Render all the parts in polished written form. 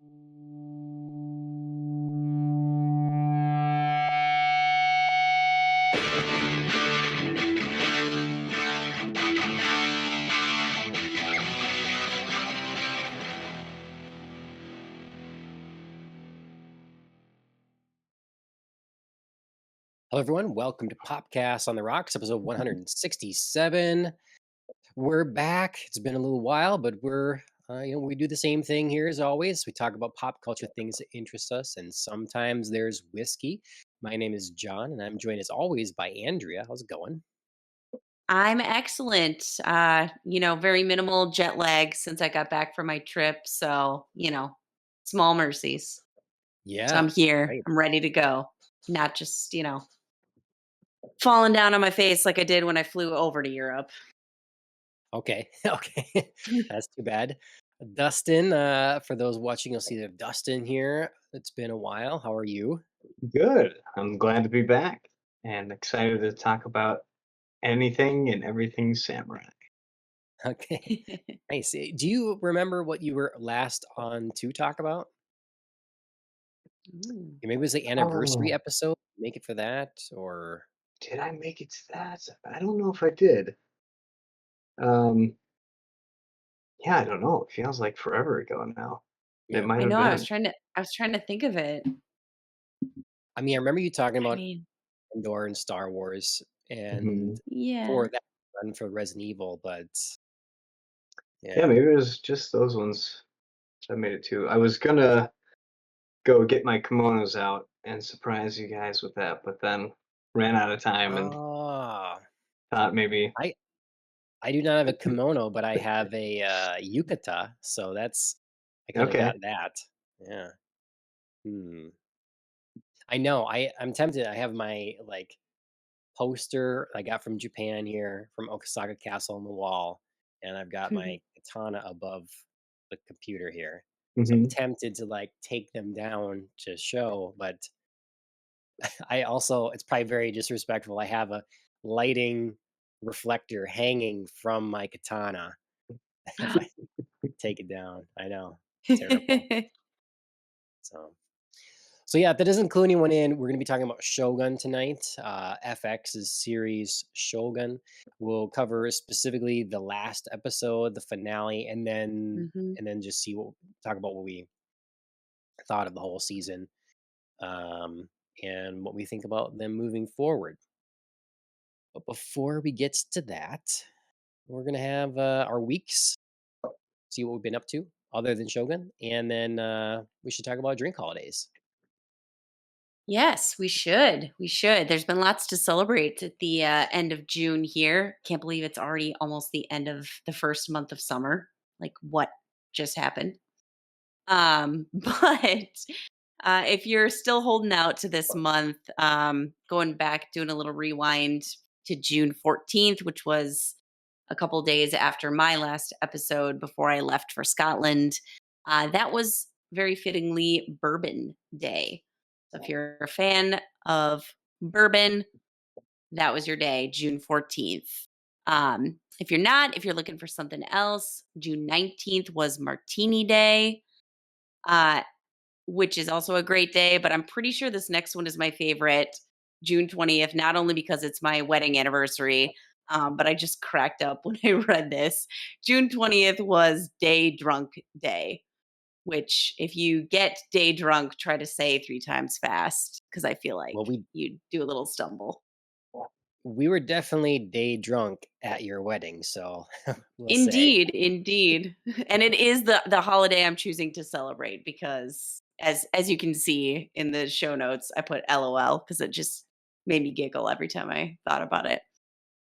Hello, everyone. Welcome to Popcast on the Rocks, episode 167. We're back. It's been a little while, but we do the same thing here as always. We talk about pop culture things that interest us, and sometimes there's whiskey. My name is John, and I'm joined as always by Andrea. How's it going? I'm excellent. Very minimal jet lag since I got back from my trip. So, small mercies. So I'm Yeah, here. right. I'm ready to go. Not just, falling down on my face like I did when I flew over to Europe. Okay, okay. That's too bad. Dustin, for those watching, you'll see that Dustin here. It's been a while. How are you? Good. I'm glad to be back and excited to talk about anything and everything samurai. Okay, nice. Do you remember what you were last on to talk about? Mm. Maybe it was the anniversary Oh, episode. Make it for that, or did I make it to that? I don't know if I did. Um, yeah, I don't know. It feels like forever ago now. It yeah. might I have know. I was been. trying to. I was trying to think of it. I mean, I remember you talking I about mean, Andor and Star Wars, and Mhm. yeah. for that run for Resident Evil, but Yeah, yeah. maybe it was just those ones I made it to. I was gonna go get my kimonos out and surprise you guys with that, but then ran out of time and Ah, thought maybe. I I do not have a kimono, but I have a yukata, so I could have Okay. got that. Yeah. Hmm. I know. I'm tempted. I have my poster I got from Japan here from Okasaka Castle on the wall, and I've got my katana above the computer here. So I'm Hmm. tempted to take them down to show, but I also it's probably very disrespectful. I have a lighting reflector hanging from my katana if I take it down. I know. Terrible. So So yeah, if that doesn't clue anyone in, we're going to be talking about Shogun tonight. FX's series Shogun. We'll cover specifically the last episode, the finale, and then Hmm. just talk about what we thought of the whole season, um, and what we think about them moving forward. But before we get to that, we're gonna have our weeks, see what we've been up to other than Shogun, and then we should talk about drink holidays. Yes, we should. We should. There's been lots to celebrate at the end of June here. Can't believe it's already almost the end of the first month of summer. Like, what just happened? But if you're still holding out to this month, going back, doing a little rewind to June 14th, which was a couple days after my last episode before I left for Scotland, that was very fittingly Bourbon Day. So if you're a fan of bourbon, that was your day, June 14th. If you're not, if you're looking for something else, June 19th was Martini Day. Uh, which is also a great day, but I'm pretty sure this next one is my favorite, June 20th, not only because it's my wedding anniversary, but I just cracked up when I read this. June 20th was Day Drunk Day, which if you get day drunk, try to say 3 times fast because I feel like Well, you do a little stumble. we were definitely day drunk at your wedding, so we'll say. Indeed, indeed. And it is the holiday I'm choosing to celebrate because as you can see in the show notes, I put LOL because it just made me giggle every time I thought about it.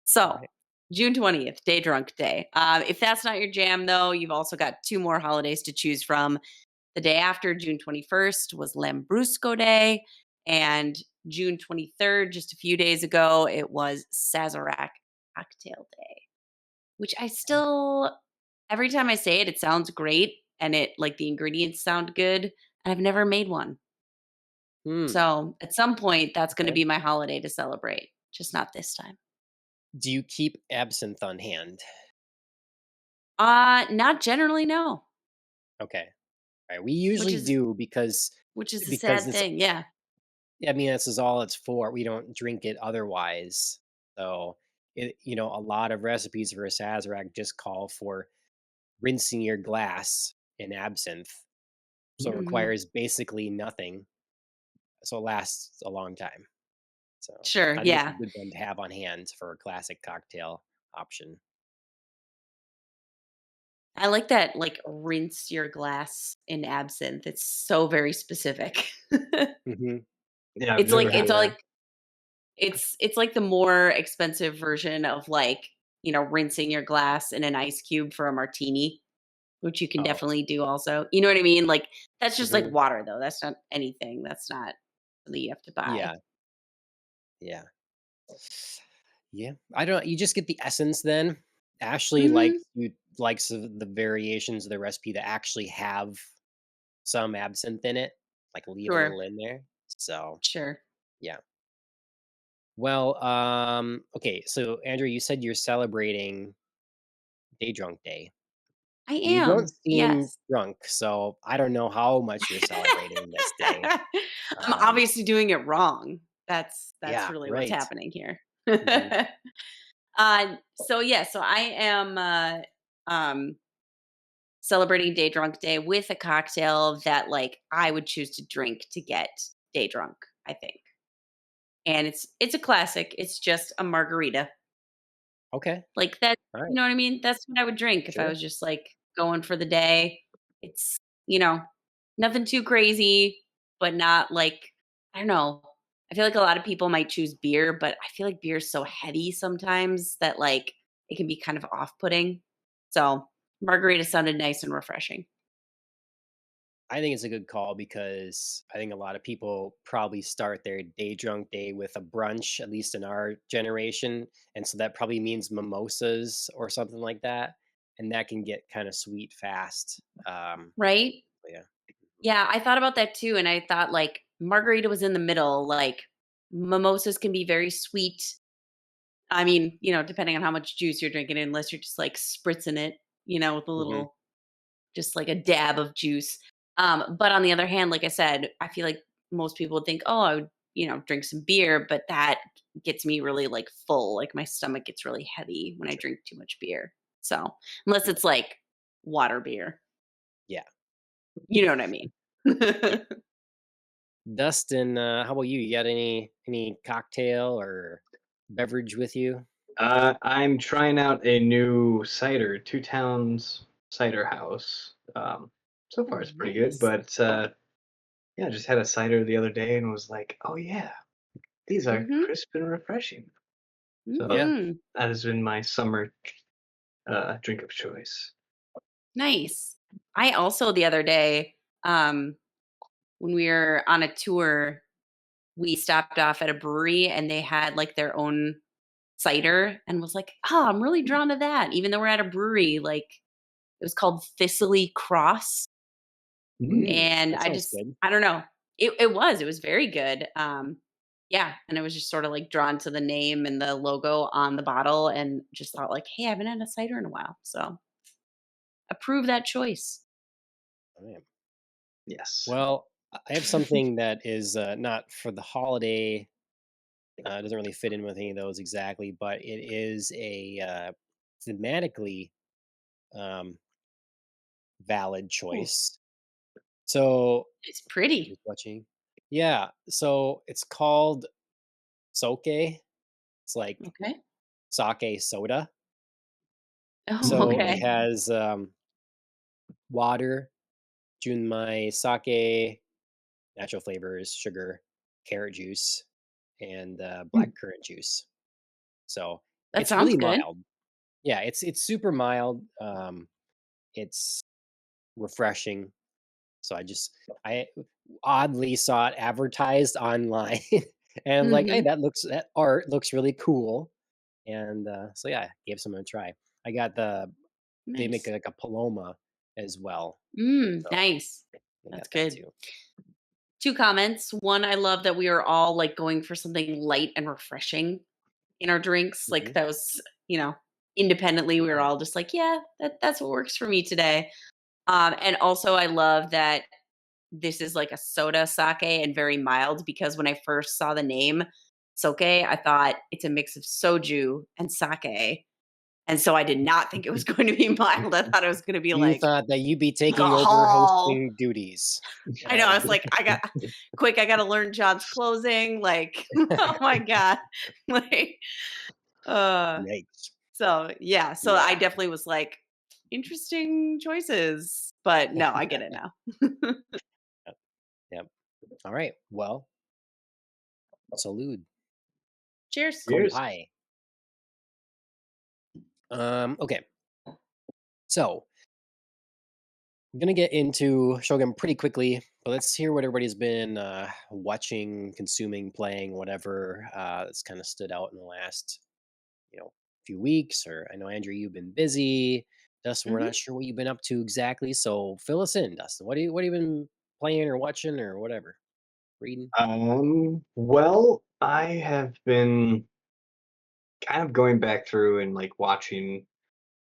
So, Right. June 20th, Day Drunk Day. If that's not your jam, though, you've also got two more holidays to choose from. The day after, June 21st, was Lambrusco Day. And June 23rd, just a few days ago, it was Sazerac Cocktail Day, which I still every time I say it, it sounds great and the ingredients sound good, and I've never made one. Hmm. So, at some point, that's gonna Okay. be my holiday to celebrate, just not this time. Do you keep absinthe on hand? Not generally, no. Okay. Right, we which usually is do because which is a because sad it's thing. Yeah. I mean, this is all it's for. We don't drink it otherwise. So, a lot of recipes for a Sazerac just call for rinsing your glass in absinthe. So it Hmm. requires basically nothing. So it lasts a long time. So Sure. I think it's a Yeah. good one to have on hand for a classic cocktail option. I like that, like, rinse your glass in absinthe. It's so very specific. Hmm. Yeah, I've It's never like had it's that. like it's like the more expensive version of, like, rinsing your glass in an ice cube for a martini, which you can Oh, definitely do also. You know what I mean? Like, that's just like hmm, water though. That's not anything. That's not something you have to buy. yeah, yeah, yeah. I don't. You just get the essence then. Ashley Mhm. likes the variations of the recipe that actually have some absinthe in it, like leave a Sure. little in there. So Sure. yeah. Well, okay. So Andrew, you said you're celebrating Day Drunk Day. I You don't am. seem Yes. drunk, so I don't know how much you're celebrating this day. I'm Um, obviously doing it wrong. That's yeah, really what's right. happening here. Mhm, So yeah, so I am um celebrating day drunk day with a cocktail that like I would choose to drink to get day drunk, I think. And it's a classic. It's just a margarita. okay, Like that, you alright, know what I mean? That's what I would drink if I sure. was just like going for the day. It's, you know, nothing too crazy, but not like I don't know. I feel like a lot of people might choose beer, but I feel like beer is so heavy sometimes that like it can be kind of off-putting. So, margarita sounded nice and refreshing. I think it's a good call because I think a lot of people probably start their day drunk day with a brunch, at least in our generation, and so that probably means mimosas or something like that, and that can get kinda sweet fast. Right? Yeah. Yeah, I thought about that too, and I thought like margarita was in the middle. Like mimosas can be very sweet. I mean, depending on how much juice you're drinking, unless you're just like spritzing it, with a Mhm. little, just like a dab of juice. But on the other hand, like I said, I feel like most people would think, oh, I would, drink some beer, but that gets me really like full. Like my stomach gets really heavy when I Sure. drink too much beer. So unless Yeah. it's like water beer, Yeah. you know what I mean? Yeah. Dustin, how about you? You got any cocktail or beverage with you? I'm trying out a new cider, Two Towns Cider House. So far Oh, it's pretty good, nice. but yeah, I just had a cider the other day and was like, oh yeah, these are Mm-hmm. crisp and refreshing. So Yeah. Mm-hmm. that has been my summer drink of choice. Nice. I also the other day, when we were on a tour, we stopped off at a brewery and they had like their own cider and was like, "Oh, I'm really drawn to that." Even though we're at a brewery, like it was called Thistly Cross. And That I sounds just good. I don't know. It was very good. Yeah, and I was just sort of like drawn to the name and the logo on the bottle and just thought like, "Hey, I haven't had a cider in a while." So, approve that choice. Alright. Yes. Well, I have something that is, not for the holiday, doesn't really fit in with any of those exactly, but it is a, thematically, um, valid Ooh, choice. So, it's pretty. just watching. Yeah, so it's called soke. It's like Okay. sake soda. Oh, So it okay. has, water, junmai, sake, natural flavors, sugar, carrot juice, and, Hmm. black currant juice. So That it's sounds really good. mild. Yeah, it's super mild. It's refreshing. So I oddly saw it advertised online, and I'm like, hey, Mhm. that art looks really cool. And so yeah, gave some a try. I got they make Nice. like a paloma as well. So Nice. I That's got that good. too. 2 comments. 1, I love that we are all, like, going for something light and refreshing in our drinks. Like, Hmm. that was, independently, we were Yeah. all just like, "Yeah, that's what works for me today." And also I love that this is like a soda sake and very mild because when I first saw the name soke, I thought it's a mix of soju and sake. And so I did not think it was going to be mild. I thought it was going to be You like thought that you'd be taking over alcohol. hosting duties. I know. I was And like, I got to learn John's closing. Like, oh my God. Like, uh, yikes. so yeah. So I Yeah. definitely was like, interesting choices. But no, I get it now. Yep. Yep. All right. Well, salute. Cheers. Cheers. Konpai. Okay. So I'm gonna get into Shogun pretty quickly, but let's hear what everybody's been watching, consuming, playing, whatever that's kind of stood out in the last, few weeks. Or I know Andrew, you've been busy. Dustin, we're Mhm. not sure what you've been up to exactly, so fill us in, Dustin. What have you been playing or watching or whatever, reading? Well, I have been kind of going back through and like watching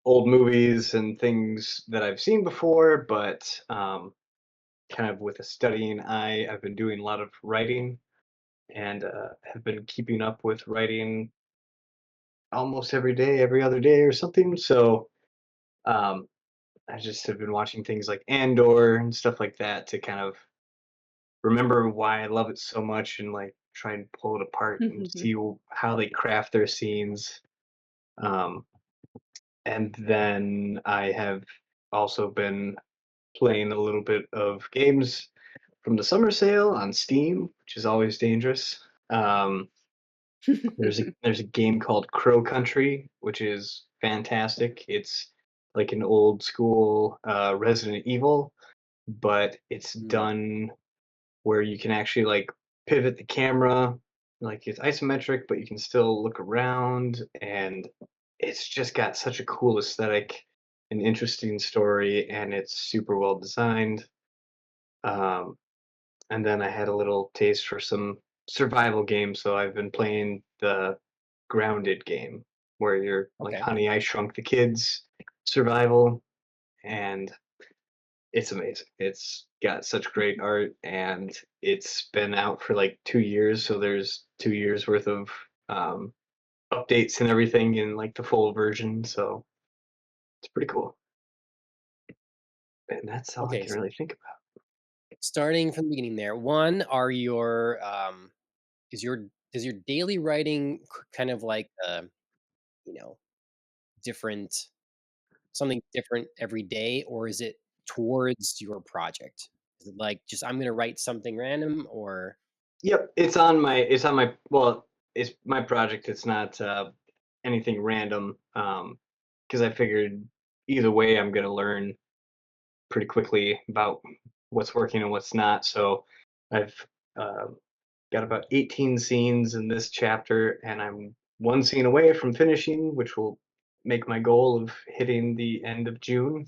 old movies and things that I've seen before, but kind of with a studying eye, I've been doing a lot of writing and have been keeping up with writing almost every day, every other day or something. So um, I just have been watching things like Andor and stuff like that to kind of remember why I love it so much and like try and pull it apart and see how they craft their scenes. Um, and then I have also been playing a little bit of games from the summer sale on Steam, which is always dangerous. There's a game called Crow Country, which is fantastic. It's like an old school Resident Evil, but it's Mm, done where you can actually like pivot the camera, like it's isometric, but you can still look around, and it's just got such a cool aesthetic, an interesting story, and it's super well designed. Um, and then I had a little taste for some survival games, so I've been playing the Grounded game, where you're like okay. Honey, I Shrunk the Kids survival, and it's amazing. It's got such great art, and it's been out for like 2 years, so there's 2 years worth of um, updates and everything in like the full version. So it's pretty cool, and that's all I Okay. can really think about. Starting from the beginning there. One, are your is your does your daily writing kind of like you know, different something different every day, or is it towards your project? Is it like just I'm gonna write something random or Yep, well, it's my project. It's not anything random, because I figured either way I'm gonna learn pretty quickly about what's working and what's not. So I've uh, got about 18 scenes in this chapter, and I'm one scene away from finishing, which will make my goal of hitting the end of June,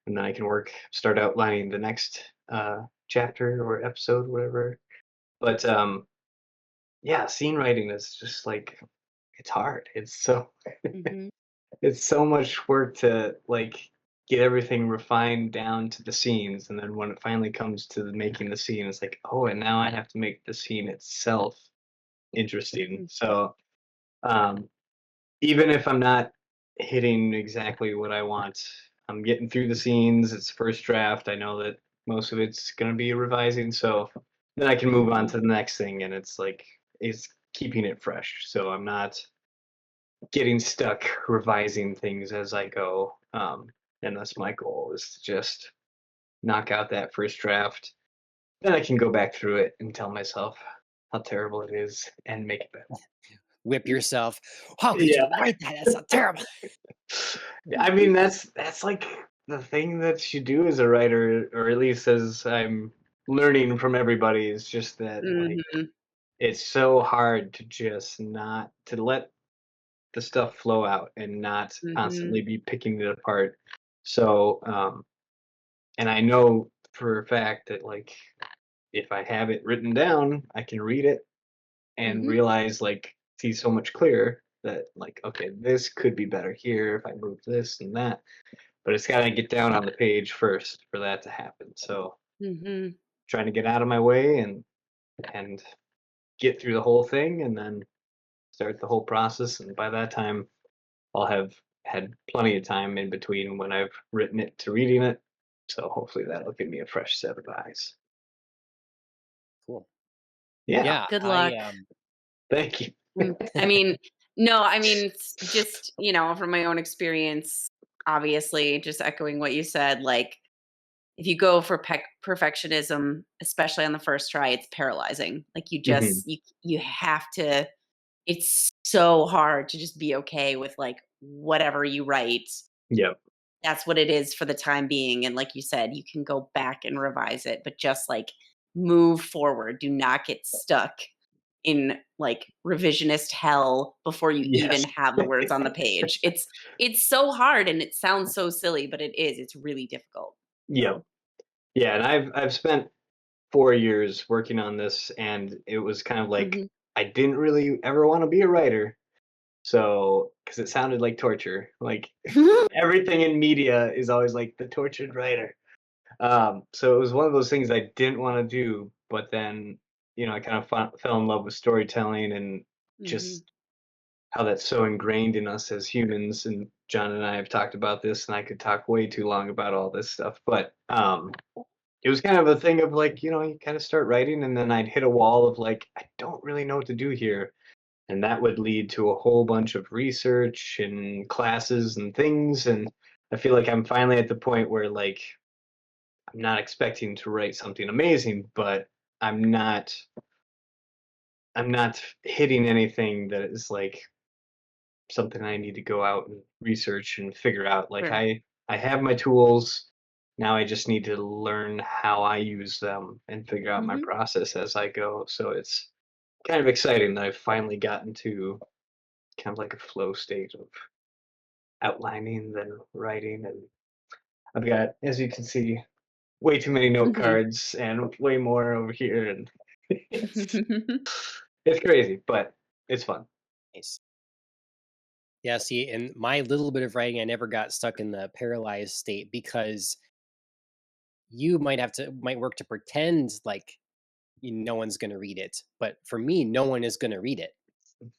and then I can start outlining the next chapter or episode, whatever. But yeah, scene writing is just like it's hard. Mhm. It's so much work to like get everything refined down to the scenes, and then when it finally comes to making the scene, it's like, oh, and now I have to make the scene itself interesting. Mm. So um, even if I'm not hitting exactly what I want, I'm getting through the scenes. It's first draft. I know that most of it's gonna be revising, so then I can move on Mhm. to the next thing, and it's keeping it fresh. So I'm not getting stuck revising things as I go. And that's my goal, is to just knock out that first draft. Then I can go back through it and tell myself how terrible it is and make it better. whip yourself? How could you Yeah. write that? That's so terrible. I mean, that's like the thing that you do as a writer, or at least as I'm learning from everybody, is just that like Mhm. it's so hard to just not to let the stuff flow out and not Mhm. constantly be picking it apart. So and I know for a fact that like if I have it written down, I can read it and Mhm. realize like see so much clearer that like okay, this could be better here if I move this and that. but it's got to get down on the page first for that to happen. So Hmm. trying to get out of my way and get through the whole thing, and then start the whole process. And by that time, I'll have had plenty of time in between when I've written it to reading it. So hopefully that'll give me a fresh set of eyes. Cool. Yeah, Yeah, Good luck. thank you. I mean, no, I mean, just, from my own experience, obviously, just echoing what you said, like, if you go for perfectionism, especially on the first try, it's paralyzing. Like, Hmm. you have to, it's so hard to just be okay with, like, whatever you write. Yep. That's what it is for the time being. And like you said, you can go back and revise it, but just like move forward. Do not get stuck in like revisionist hell before you Yes. even have the words on the page. It's so hard and it sounds so silly, but it is. It's really difficult. Yep. Yeah, and I've spent 4 years working on this, and it was kind of like Mhm. I didn't really ever want to be a writer. So, because it sounded like torture, like everything in media is always like the tortured writer. So it was one of those things I didn't want to do, but then, I kind of fell in love with storytelling and Mhm. just how that's so ingrained in us as humans. And John and I have talked about this, and I could talk way too long about all this stuff, but it was kind of a thing of like, you kind of start writing, and then I'd hit a wall of like, I don't really know what to do here. And that would lead to a whole bunch of research and classes and things. And I feel like I'm finally at the point where like I'm not expecting to write something amazing, but I'm not I'm not hitting anything that is like something I need to go out and research and figure out. Like Sure. I have my tools. Now I just need to learn how I use them and figure out my Mhm. process as I go. So it's kind of exciting that I've finally gotten to kind of like a flow state of outlining, then writing, and I've got, as you can see, way too many note cards and way more over here, and it's it's crazy, but it's fun. Nice. Yeah, see, in my little bit of writing, I never got stuck in the paralyzed state because you might work to pretend like no one's going to read it, but for me, no one is going to read it.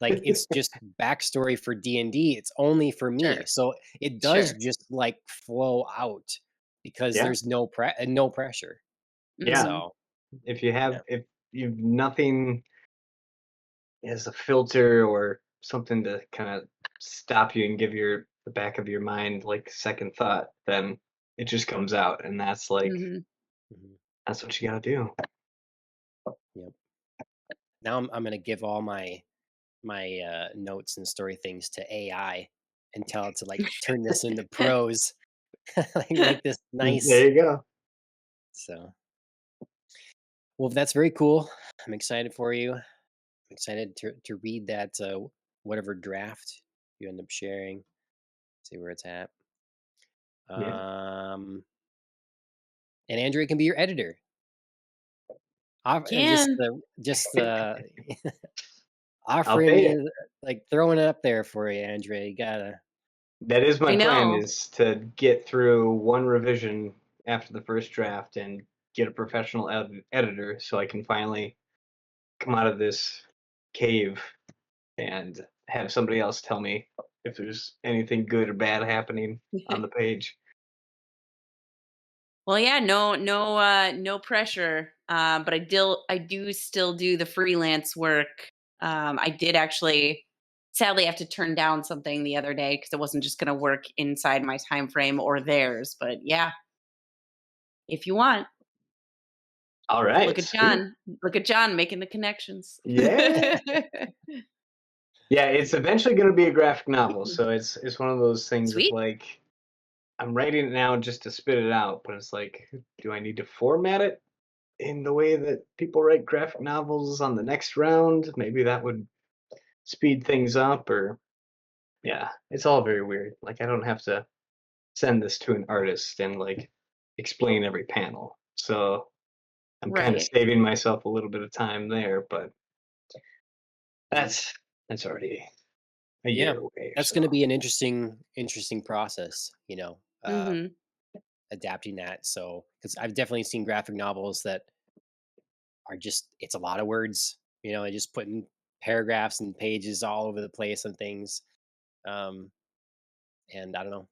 Like it's just backstory for D&D. It's only for me, Sure. so it does Sure. just like flow out because Yeah, there's no pressure. yeah. Mhm. So yeah, If you've nothing as a filter or something to kind of stop you and give the back of your mind like second thought, then it just comes out, and Mhm. mhm, that's what you got to do. yep. Now I'm gonna give all my notes and story things to AI and tell it to like turn this into prose, like make this There nice. you go. So well, that's very cool. I'm excited for you. I'm excited to read that whatever draft you end up sharing. See where it's at. Yeah, Um, and Andrea can be your editor. Can. Just I'll offering pay it. you like throwing it up there for you, Andrea. You gotta. That is my I plan, know. is to get through one revision after the first draft and get a professional editor so I can finally come out of this cave and have somebody else tell me if there's anything good or bad happening on the page. Well, yeah, no pressure. But I do still do the freelance work. I did actually sadly have to turn down something the other day because it wasn't just gonna work inside my time frame or theirs. But yeah, if you want, All right, look at sweet. John. Look at John making the connections. Yeah. Yeah, it's eventually going to be a graphic novel, so it's one of those things of Sweet. like I'm writing it now just to spit it out, but it's like, do I need to format it in the way that people write graphic novels on the next round? Maybe that would speed things up, or yeah, it's all very weird. Like I don't have to send this to an artist and like explain every panel. So I'm kind of Right. saving myself a little bit of time there, but Mhm. that's already a Yeah, year away or that's so. gonna be an interesting process. uh, Mhm. adapting that. So, because I've definitely seen graphic novels that are just it's a lot of words. They just putting paragraphs and pages all over the place and things. Um, and I don't know.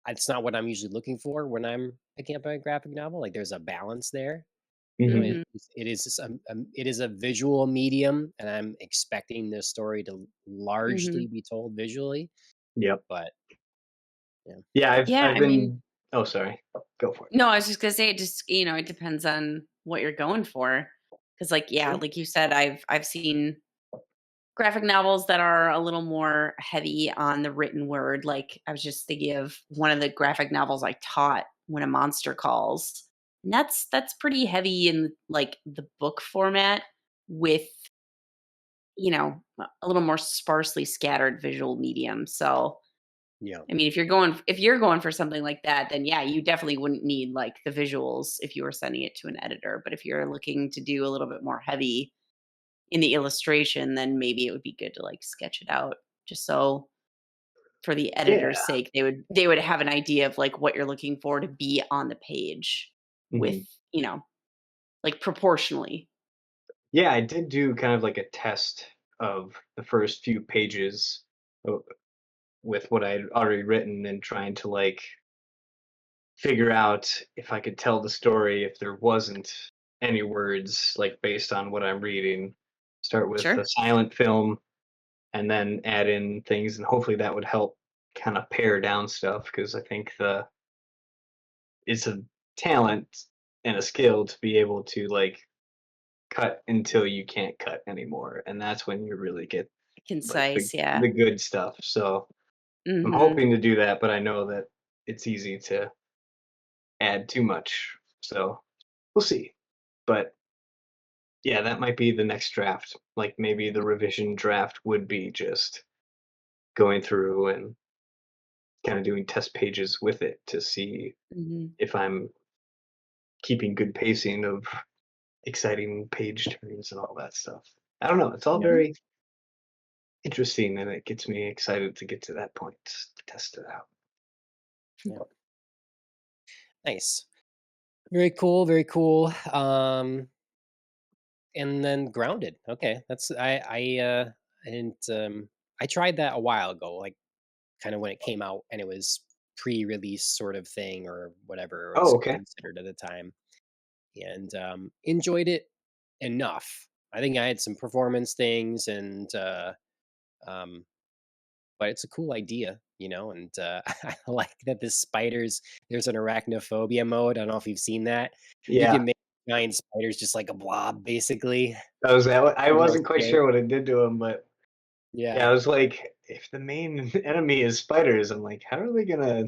It's not what I'm usually looking for when I'm picking up a graphic novel. Like there's a balance there. Hmm. It is a visual medium, and I'm expecting this story to largely Mhm. be told visually. Yep. But yeah, Yeah, Yeah, I've I mean, been. Oh, sorry. Go for it. no, I was just gonna say it just, it depends on what you're going for. Because, like, yeah, Sure. like you said, I've seen graphic novels that are a little more heavy on the written word. Like, I was just thinking of one of the graphic novels I taught, When a Monster Calls. And that's pretty heavy in like the book format with, a little more sparsely scattered visual medium. So, yeah, I mean, if you're going for something like that, then yeah, you definitely wouldn't need like the visuals if you were sending it to an editor. But if you're looking to do a little bit more heavy in the illustration, then maybe it would be good to like sketch it out just so for the Yeah. editor's sake, they would have an idea of like what you're looking for to be on the page with, Hmm. you know, like proportionally. Yeah, I did do kind of like a test of the first few pages o- with what I'd already written and trying to like figure out if I could tell the story if there wasn't any words like based on what I'm reading. Start with a Sure. silent film and then add in things, and hopefully that would help kind of pare down stuff because I think the it's a talent and a skill to be able to like cut until you can't cut anymore, and that's when you really get like Concise, yeah. the good stuff. So I'm Mhm. hoping to do that, but I know that it's easy to add too much. So we'll see. But yeah, that might be the next draft. Like maybe the revision draft would be just going through and kind of doing test pages with it to see Mhm. if I'm keeping good pacing of exciting page turns and all that stuff. I don't know. It's all yeah, very interesting, and it gets me excited to get to that point to test it out. yeah. Nice. Very cool. Very cool. And then grounded. Okay, I didn't I tried that a while ago, like kind of when it came out and it was pre-release sort of thing or whatever it Oh, was okay. considered at the time, and enjoyed it enough. I think I had some performance things, and um, but it's a cool idea. And I like that the spiders. There's an arachnophobia mode. I don't know if you've seen that. You Yeah, can make giant spiders just like a blob, basically. that was that. I That was wasn't quite great. sure what it did to him, but yeah, Yeah, I was like, if the main enemy is spiders, I'm like, how are they gonna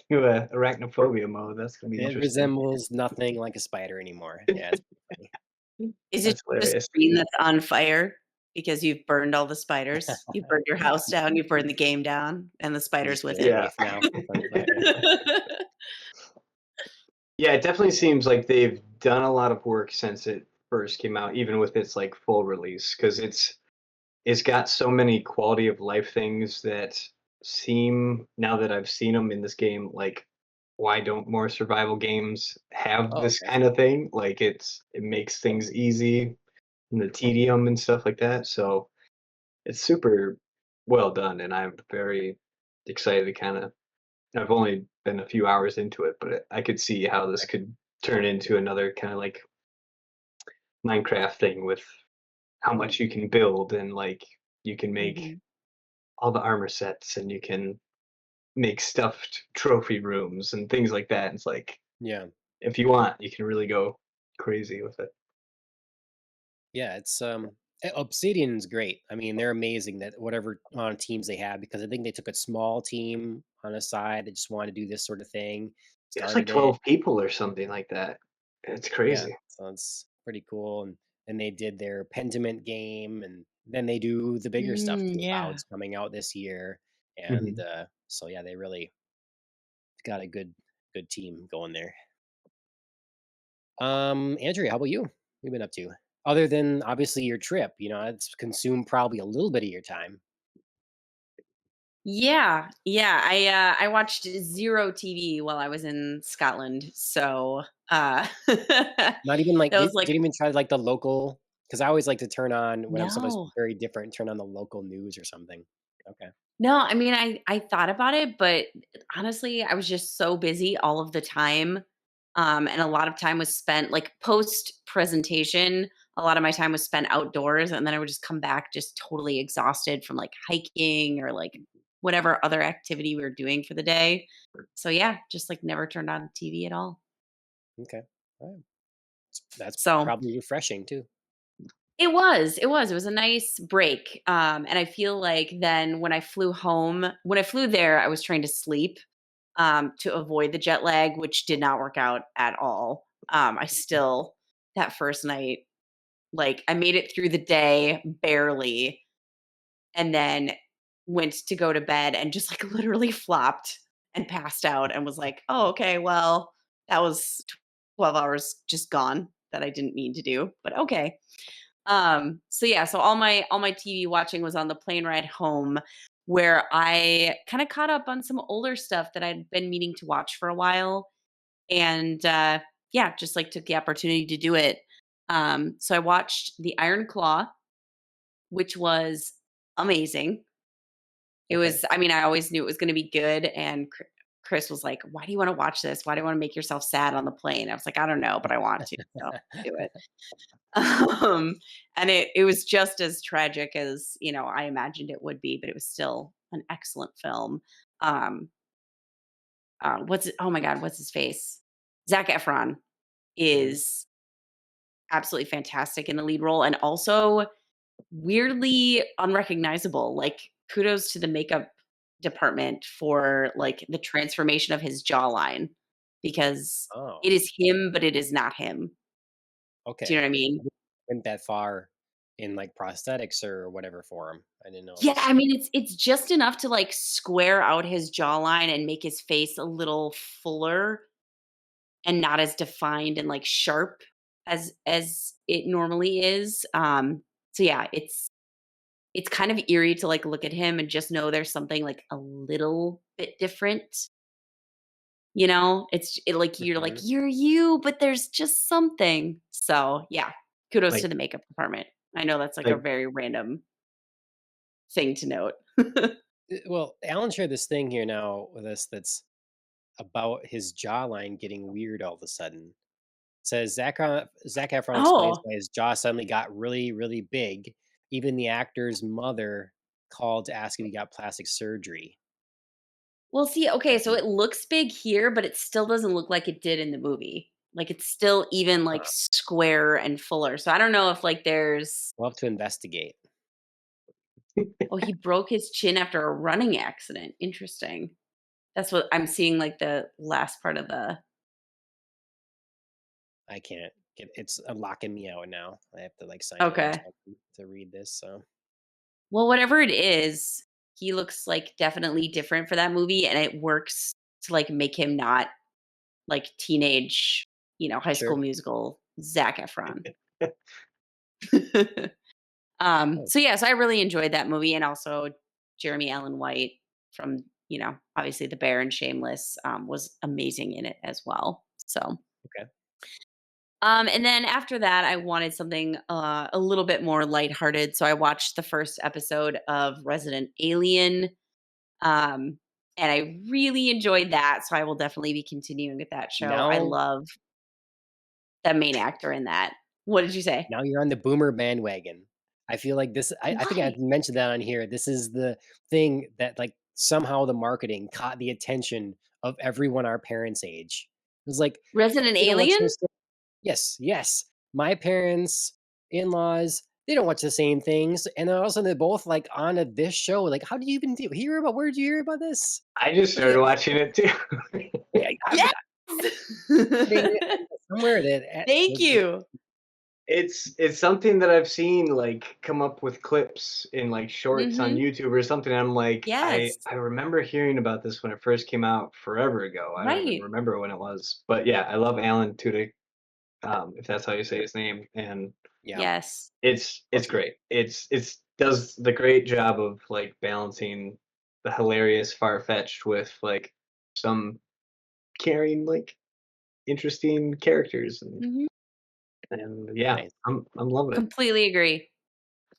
do a arachnophobia mode? That's gonna be it interesting. resembles nothing like a spider anymore. Yeah, it's pretty funny. Is it That's the hilarious. screen that's on fire because you've burned all the spiders? You've burned your house down, you've burned the game down, and the spiders Just with the it? Yeah. safe now. It's on fire. Yeah, it definitely seems like they've done a lot of work since it first came out, even with its like full release, because it's got so many quality of life things that seem now that I've seen them in this game, like why don't more survival games have Oh, this okay. kind of thing? Like it makes things easy and the tedium and stuff like that. So it's super well done, and I'm very excited to kind of. I've only been a few hours into it, but I could see how this Okay. could turn into another kind of like Minecraft thing with how Hmm. much you can build and like you can make Mhm. all the armor sets and you can make stuffed trophy rooms and things like that. It's like Yeah. if you want, you can really go crazy with it. Yeah, Obsidian's great. I mean, they're amazing that whatever amount of teams they have, because I think they took a small team on a side that just wanted to do this sort of thing, It's like started it. 12 people or something like that. It's Yeah, crazy. so it's pretty cool. And they did their Pentiment game, and then they do the bigger stuff. Mm, The yeah. Avowed's coming out this year, and Hmm. so yeah, they really got a good team going there. Andrea, how about you? What you been up to? Other than obviously your trip, it's consumed probably a little bit of your time. Yeah. I watched zero TV while I was in Scotland, so that Not even like was like didn't even try like the local, because I always like to turn on when I'm someplace no. very different, turn on the local news or something. Okay. No, I mean, I thought about it, but honestly, I was just so busy all of the time, and a lot of time was spent like post presentation. A lot of my time was spent outdoors, and then I would just come back just totally exhausted from like hiking or like whatever other activity we were doing for the day. So yeah, just like never turned on TV at all. Okay. Alright. That's So probably refreshing too. it was a nice break. And I feel like then when I flew there, I was trying to sleep to avoid the jet lag, which did not work out at all. I still, that first night, like I made it through the day barely, and then went to go to bed and just like literally flopped and passed out and was like, oh, okay, well, that was 12 hours just gone that I didn't mean to do, but okay. So yeah, so all my TV watching was on the plane ride home where I kind of caught up on some older stuff that I'd been meaning to watch for a while. And yeah, just like took the opportunity to do it. So I watched The Iron Claw, which was amazing. It Okay. was, I mean, I always knew it was going to be good. And Chris was like, why do you want to watch this? Why do you want to make yourself sad on the plane? I was like, I don't know, but I want to. So do it. Um, and it was just as tragic as, I imagined it would be, but it was still an excellent film. Um, oh my God, what's his face? Zac Efron Mhm. is absolutely fantastic in the lead role and also weirdly unrecognizable. Like, kudos to the makeup department for like the transformation of his jawline because Oh, it is him, but it is not him. Do you know okay. what I mean? Went that far in, like, prosthetics or whatever for him. I didn't Yeah, notice. I mean, it's just enough to, like, square out his jawline and make his face a little fuller and not as defined and, like, sharp as it normally is, so yeah, it's kind of eerie to, like, look at him and just know there's something, like, a little bit different, you know? Like, you're like, Mhm. "You're you, but there's just something." So, yeah, kudos to Like the makeup department. I know that's, like, a like very random thing to note. Well, Alan shared this thing here now with us that's about his jawline getting weird all of a sudden. Says Zac Efron explains Oh. why his jaw suddenly got really, really big. Even the actor's mother called to ask if he got plastic surgery. Well, see, okay, so And it looks big here, but it still doesn't look like it did in the movie. Like, it's still even, like, huh, square and fuller. So I don't know if, like, there's we'll have to investigate. oh, he broke his chin after a running accident. Interesting. That's what I'm seeing, like, the last part of the I can't get it's locking me out now. I have to like sign in or okay. something to read this. So Well, whatever it is, he looks, like, definitely different for that movie, and it works to, like, make him not, like, teenage, High School sure. Musical Zac Efron. Oh, So yes, I really enjoyed that movie, and also Jeremy Allen White from obviously The Bear and Shameless was amazing in it as well. So okay. and then after that, I wanted something a little bit more lighthearted, so I watched the first episode of Resident Alien, um, and I really enjoyed that. So I will definitely be continuing with that show. I Now love the main actor in that. What did you say? now you're on the boomer bandwagon. I feel like this I think I Why? mentioned that on here. This is the thing that like somehow the marketing caught the attention of everyone our parents' age. It was like, Resident they don't watch Alien? those things. Yes, yes. My parents, in-laws, they don't watch the same things, and then all of a sudden they're both like on this show. Like, how did you even hear about? Where did you hear about this? I just started watching it too. Yeah, I'm Yes. reading it somewhere that Thank you. It's something that I've seen like come up with clips in like shorts on Mhm. YouTube or something. I'm like, I Yes. I remember hearing about this when it first came out forever ago. I don't even Right. remember when it was, but yeah, I love Alan Tudyk, if that's how you say his name, and yeah. it's Well, great. It's does the great job of like balancing hilarious, far-fetched with like some caring, like interesting characters, Mhm. and yeah, Nice. I'm loving it. Completely agree.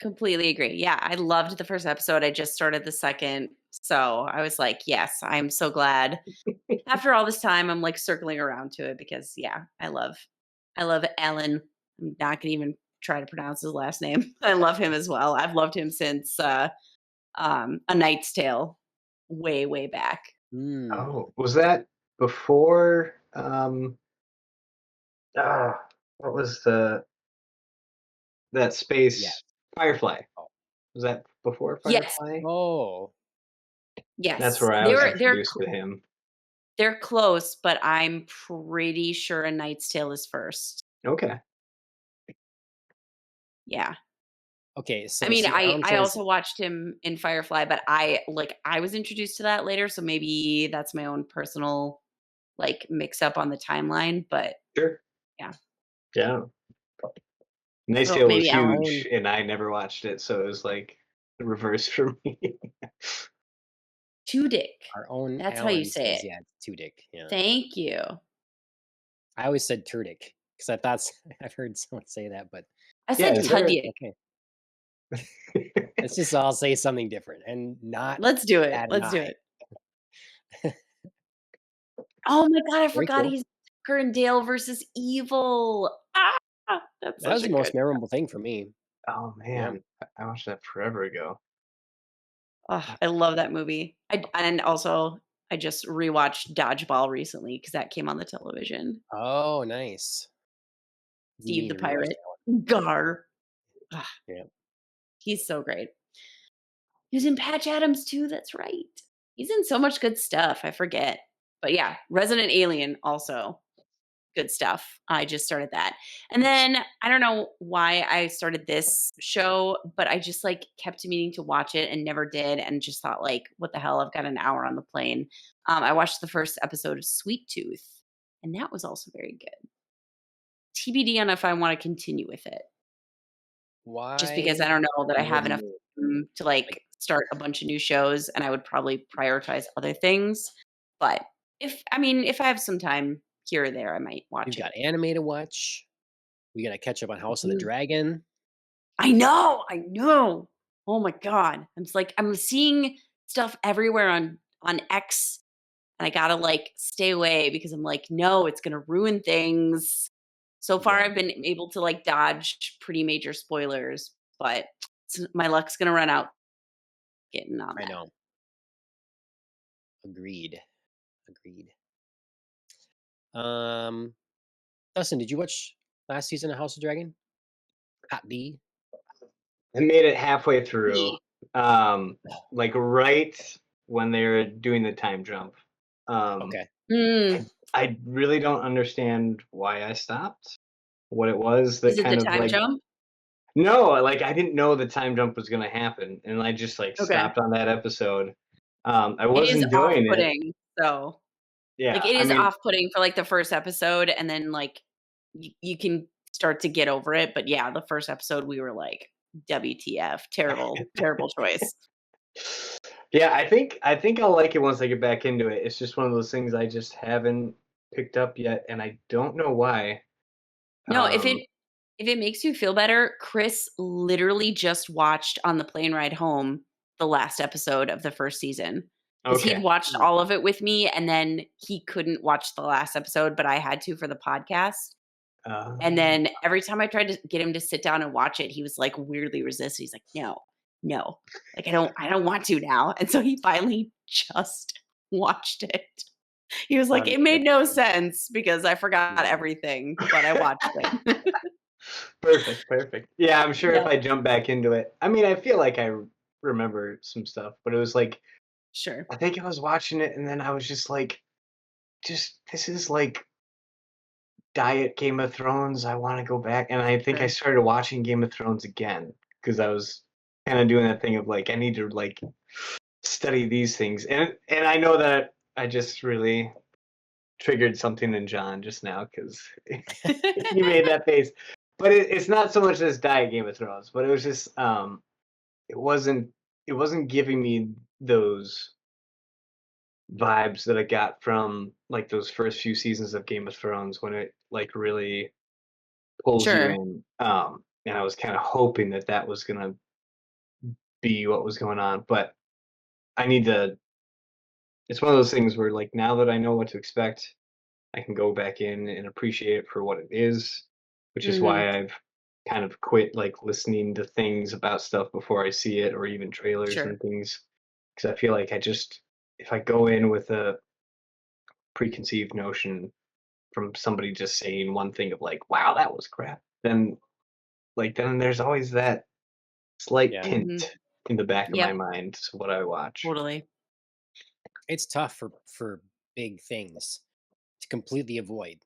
Completely agree. Yeah, I loved the first episode. I just started the second. So I was like, yes, I'm so glad. After all this time, I'm like circling around to it because yeah, I love Alan. I'm not gonna even try to pronounce his last name. I love him as well. I've loved him since A Knight's Tale way, way back. Mm, Oh, was that before? What was that yeah. space Firefly? Oh. Was that before Yes, Firefly? Oh, That's yes. where I They was were they're introduced to him. they're close, but I'm pretty sure A Knight's Tale is first. Okay. Yeah. okay. I So mean, see, I Alan I says, also watched him in Firefly, but I was introduced to that later, so maybe that's my own personal, like, mix up on the timeline, but Sure. yeah. Yeah. Nice So Tale was maybe our Alan. own huge, and I never watched it, so it was like the reverse for me. Tudyk. our own That's how you Alan say says, it. yeah, it's Tudyk. Yeah, Thank you. I always said Turdik because I thought I've heard someone say that, but I Yeah, said is there? Tudyk. okay. Let's just all say something different and not Let's do it. add an Let's do I. it. Oh my god, I Very forgot cool. he's Tucker and Dale versus Evil. Ah! That's That such was a the good. most memorable thing for me. Oh Yeah. man, I watched that forever ago. Oh, I love that movie. And also I just rewatched Dodgeball recently because that came on the television. Oh, nice. You Steve need the to rewatch Pirate. that Gar. Ah, one. Yeah. he's so great. He was in Patch Adams too, that's right. He's in so much good stuff, I forget. But yeah, Resident Alien also good stuff. I just started that. And Nice. then I don't know why I started this show, but I just like kept meaning to watch it and never did and just thought like what the hell, I've got an hour on the plane. I watched the first episode of Sweet Tooth and that was also very good. TBD on if I want to continue with it. Just because I Why don't know that I have wouldn't enough you time to like? like start a bunch of new shows and I would probably prioritize other things. But if I have some time here or there, I might We've watch it. got anime to watch. We gotta catch up on House of the Mhm. Dragon. I know, I know. Oh my god. I'm just like I'm seeing stuff everywhere on X and I gotta like stay away because I'm like, no, it's gonna ruin things. So far Yeah, I've been able to like dodge pretty major spoilers, but my luck's gonna run out getting on I that. know. Agreed. Agreed. Um, Dustin, did you watch last season of House of Dragon? Hot D. I made it halfway through, E. um, like right when they were doing the time jump. Um, Okay. Mm. I really don't understand why I stopped. What it was that Is it the kind of time like jump? no, like I didn't know the time jump was gonna happen, and I just like Okay. stopped on that episode. I It was is enjoying it. off-putting, so like, Yeah, it I is mean, off-putting for, like, the first episode, and then, like, you can start to get over it, but yeah, the first episode, we were like, "WTF, terrible, terrible choice." yeah, I think I'll like it once I get back into it. It's just one of those things I just haven't picked up yet, and I don't know why. No, if Um, it makes you feel better, Chris literally just watched on the plane ride home the last episode of the first season because 'cause he'd okay. watched Mm, all of it with me, and then he couldn't watch the last episode, but I had to for the podcast. And Um, then every time I tried to get him to sit down and watch it, he was, like, weirdly resistant. He's like, "No, no, like, I don't want to now." And so he finally just watched it. He was like, "It made no unscripted. sense because I forgot Yeah. everything, but I watched it." Perfect, perfect. Yeah, I'm sure if Yep, I jump back into it, I mean, I feel like I remember some stuff, but it was like sure. I think I was watching it, and then I was just like, just this is like diet Game of Thrones. I want to go back, and I think I Sure. started watching Game of Thrones again because I was kind of doing that thing of like I need to like study these things, and I know that I just really triggered something in John just now because he made that face. But it's not so much this diet Game of Thrones, but it was just it wasn't it wasn't giving me those vibes that I got from like those first few seasons of Game of Thrones when it like really pulls you Sure. in. And I was kind of hoping that that was gonna be what was going on, but I need to. It's one of those things where like now that I know what to expect, I can go back in and appreciate it for what it is, which is Mhm. why I've kind of quit like listening to things about stuff before I see it or even trailers Sure. and things because I feel like if I go in with a preconceived notion from somebody just saying one thing of like, wow, that was crap, then there's always that slight Yeah. Mhm. tint in the back of my Yep. mind to what I watch. Totally. It's tough for big things to completely avoid.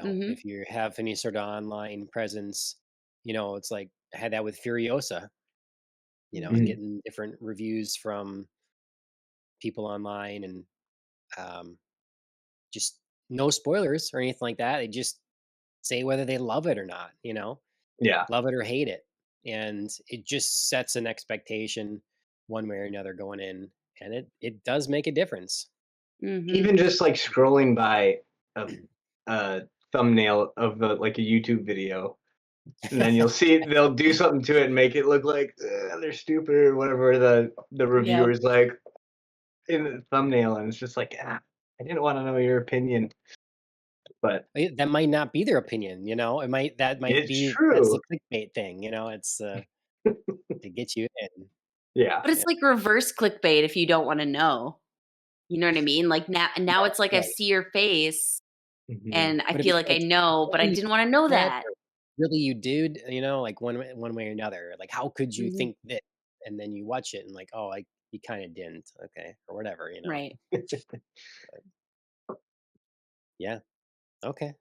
Mhm. If you have any sort of online presence, it's like I had that with Furiosa, and Mhm. Mhm. getting different reviews from people online and um, just no spoilers or anything like that. They just say whether they love it or not, Yeah. love it or hate it. And it just sets an expectation one way or another going in. And it does make a difference. Mhm. Even just like scrolling by a, a thumbnail of like a YouTube video, and then you'll see they'll do something to it and make it look like they're stupid or whatever the Yep. reviewer's like in the thumbnail, and it's just like I didn't want to know your opinion, but That might not be their opinion, that might it's be that's the true. clickbait thing, it's to get you in. Yeah. But it's Yeah. like reverse clickbait if you don't wanna know. You know what I mean? Like, now it's like I Right. see your face Hmm. and I But if feel it's like I like, know, but I really you didn't wanna know that that. or really you did, like one way or another, like how could you Mhm. think this? And then you watch it and like, oh, you kind of didn't, okay, or whatever. Right. But yeah, okay.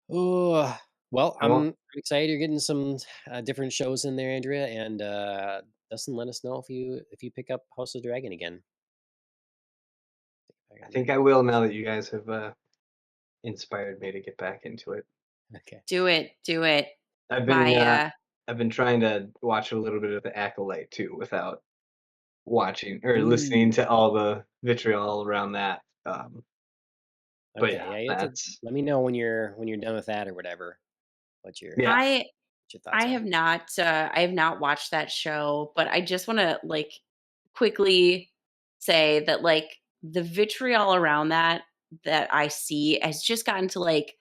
Oh, well, I won't. I'm excited you're getting some different shows in there, Andrea, and Dustin, let us know if you pick up House of Dragon again. I I gotta think do I will now that you guys have inspired me to get back into it. okay. Do it, do it. I've been My, uh, I've been trying to watch a little bit of the Acolyte too, without watching or listening Ooh, to all the vitriol around that. But okay. yeah, Yeah, you have to that's let me know when you're done with that or whatever. What your yeah. I what your thoughts are. I have not watched that show, but I just wanna, like, quickly say that, like, the vitriol around that I see has just gotten to, like,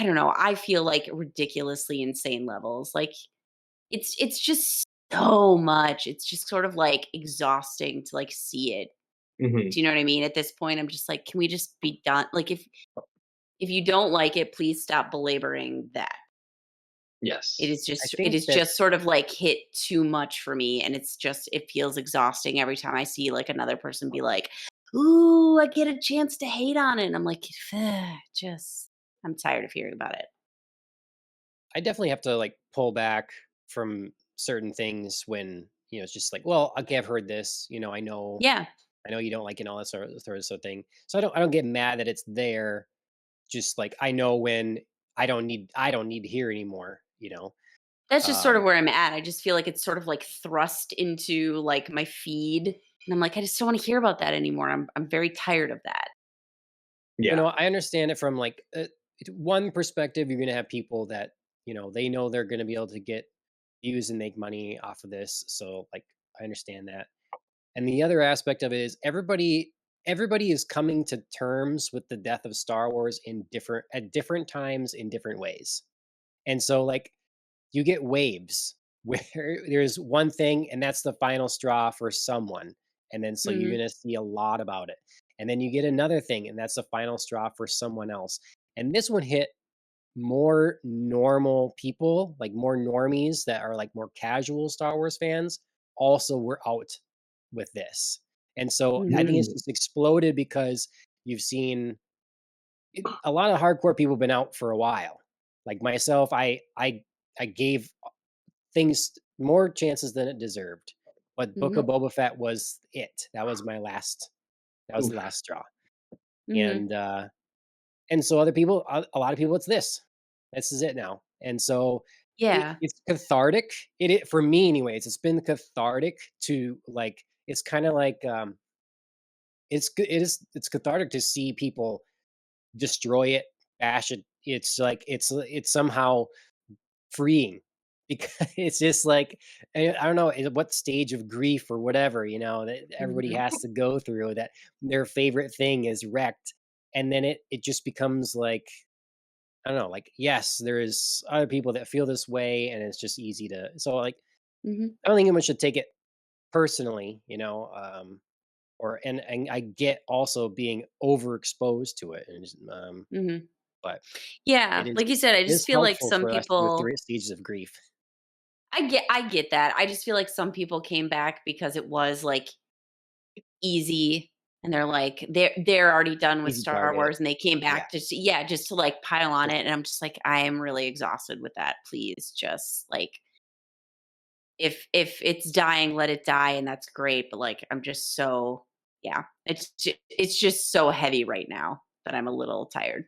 I don't know, I feel like ridiculously insane levels. Like, it's just so much. It's just sort of, like, exhausting to, like, see it. Hmm. Do you know what I mean? At this point, I'm just like, "Can we just be done?" Like, if you don't like it, please stop belaboring that. Yes. I It think is that just sort of, like, hit too much for me, and it feels exhausting every time I see, like, another person be like, "Ooh, I get a chance to hate on it," and I'm like, just I'm tired of hearing about it. I definitely have to like pull back from certain things when it's just like, well, okay, I've heard this. Yeah. I know you don't like it and all that sort of thing. So I don't get mad that it's there. Just like I know when I don't need to hear anymore. That's just sort of Um, where I'm at. I just feel like it's sort of, like, thrust into, like, my feed, and I'm like, "I just don't wanna hear about that anymore." I'm very tired of that. Yeah. I understand it from like one perspective. You're gonna have people that they know they're gonna be able to get views and make money off of this. So like I understand that. And the other aspect of it is everybody is coming to terms with the death of Star Wars at different times in different ways. And so like you get waves where there's one thing and that's the final straw for someone. And then so you're Mhm, going to see a lot about it. And then you get another thing and that's the final straw for someone else. And this one hit more normal people, like more normies that are like more casual Star Wars fans, also were out with this. And so I mhm, think it's Mm. just exploded because you've seen a lot of hardcore people been out for a while. Like myself, I gave things more chances than it deserved. But Book mhm, of Boba Fett was it. That was the Oof. last straw. mhm. And so other people, a lot of people, it's this. This is it now. And so Yeah. it's cathartic. For me, anyways. It's been cathartic to like. It's kind of like it's good. It's cathartic to see people destroy it, bash it. It's like it's somehow freeing because it's just like I don't know what stage of grief or whatever that everybody Mhm. has to go through that their favorite thing is wrecked, and then it just becomes like I don't know, like yes, there is other people that feel this way, and it's just easy to like Mhm. I don't think anyone should take it personally, or and I get also being overexposed to it, and Mhm. but Yeah, like you said, I it just is feel like helpful some for us to go people through stages of grief. I get that. I just feel like some people came back because it was, like, easy, and they're like they're already done with Easy Star target. Wars, and they came Yeah, back just yeah, just to, like, pile on sure. it, and I'm just like, "I am really exhausted with that. Please just, like, if it's dying, let it die, and that's great, but, like, I'm just so yeah, it's just so heavy right now that I'm a little tired."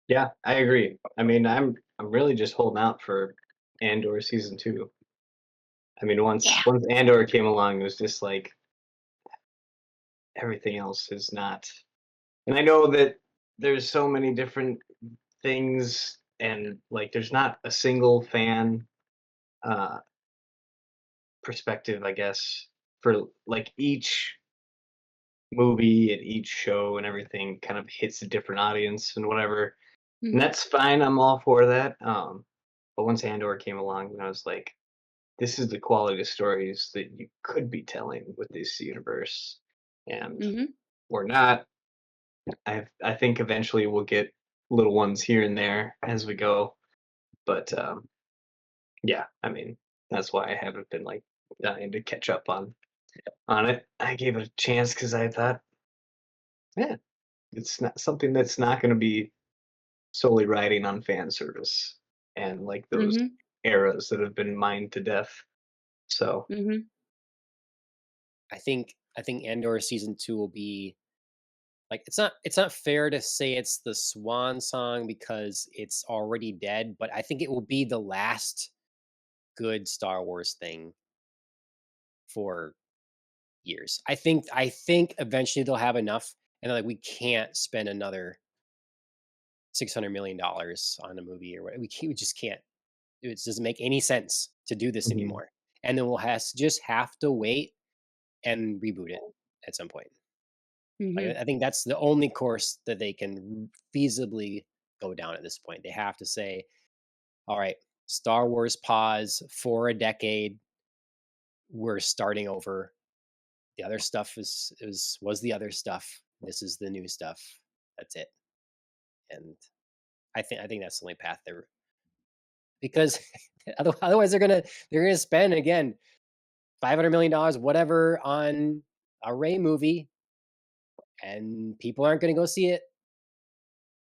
Yeah, I agree. I mean, I'm really just holding out for Andor season 2. I mean, once Yeah. once Andor came along, it was just like everything else is not. And I know that there's so many different things, and like there's not a single fan uh perspective, I guess, for like each movie and each show and everything kind of hits a different audience and whatever. And Mhm. that's fine. I'm all for that. But once Andor came along, and I was like, this is the quality of stories that you could be telling with this universe, and Mhm. we're not. I think eventually we'll get little ones here and there as we go, but yeah, I mean that's why I haven't been like dying to catch up on it. I gave it a chance because I thought, yeah, it's not something that's not going to be solely riding on fan service and like those Mhm. eras that have been mined to death. So, Mhm. I think Andor season 2 will be like it's not fair to say it's the swan song because it's already dead, but I think it will be the last good Star Wars thing for years. I think eventually they'll have enough and they're like we can't spend another $600 million on a movie or what we just can't. It doesn't make any sense to do this mhm, anymore. And then we'll just have to wait and reboot it at some point. Like, Mhm. I think that's the only course that they can feasibly go down at this point. They have to say, "All right, Star Wars pause for a decade. We're starting over. The other stuff was the other stuff. This is the new stuff. That's it." And I think that's the only path there because otherwise they're gonna spend again $500 million whatever on a Ray movie, and people aren't gonna go see it,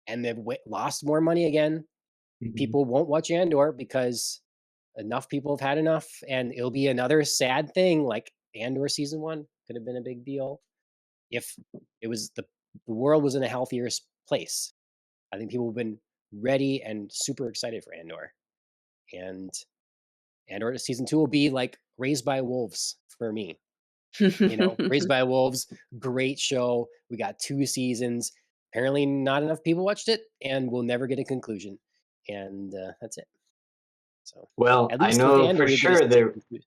and they've lost more money again. mhm. People won't watch Andor because enough people have had enough, and it'll be another sad thing. Like Andor season 1 could have been a big deal if it was the world was in a healthier place. I think people have been ready and super excited for Andor, and Andor season 2 will be like Raised by Wolves for me. Raised by Wolves, great show. We got 2 seasons. Apparently, not enough people watched it, and we'll never get a conclusion. And that's it. So, Well, at I least with know for Andor, you'll get a sure there. conclusion.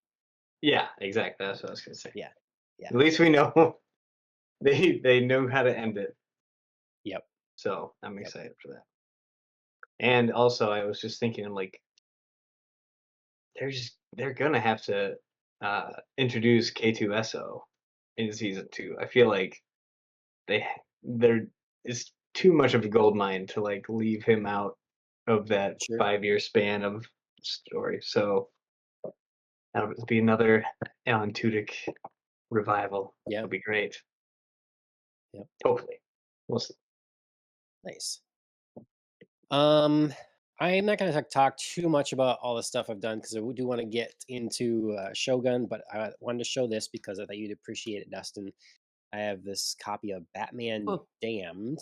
Yeah, exactly. That's what I was gonna say. Yeah, yeah, At least we know they know how to end it. yep, So I'm yep. excited for that. And also, I was just thinking, like, they're gonna have to introduce K2SO in season 2. I feel like they there is too much of a gold mine to like leave him out of that Sure. 5 year span of story. So that'll be another Alan Tudyk revival. Yeah, It'll be great. yep. Hopefully, we'll see. Nice. Um, I am not going to talk too much about all the stuff I've done because I do want to get into Shogun, but I wanted to show this because I thought you'd appreciate it, Dustin. I have this copy of Batman Oh. Damned,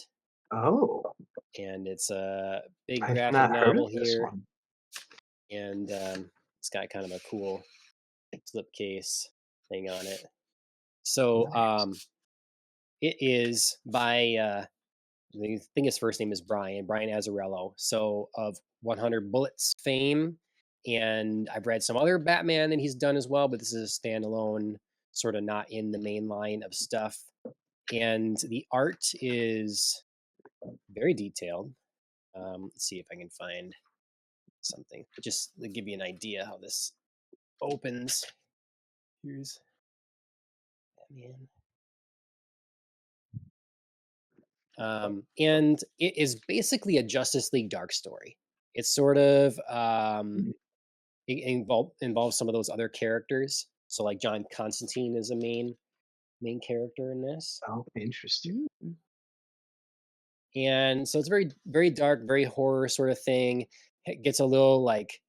Oh, and it's a big I've graphic not heard of novel this here, one. and it's got kind of a cool slipcase thing on it. So Nice. it is by I think his first name is Brian Azzarello. So of 100 Bullets fame, and I've read some other Batman that he's done as well, but this is a standalone, sort of not in the main line of stuff. And the art is very detailed. Let's see if I can find something just to give you an idea how this opens. Here's Batman. And it is basically a Justice League Dark story. It's sort of Mm. it involves some of those other characters. So like John Constantine is a main character in this, Oh, interesting. Mm. and so it's very dark, very horror sort of thing. It gets a little like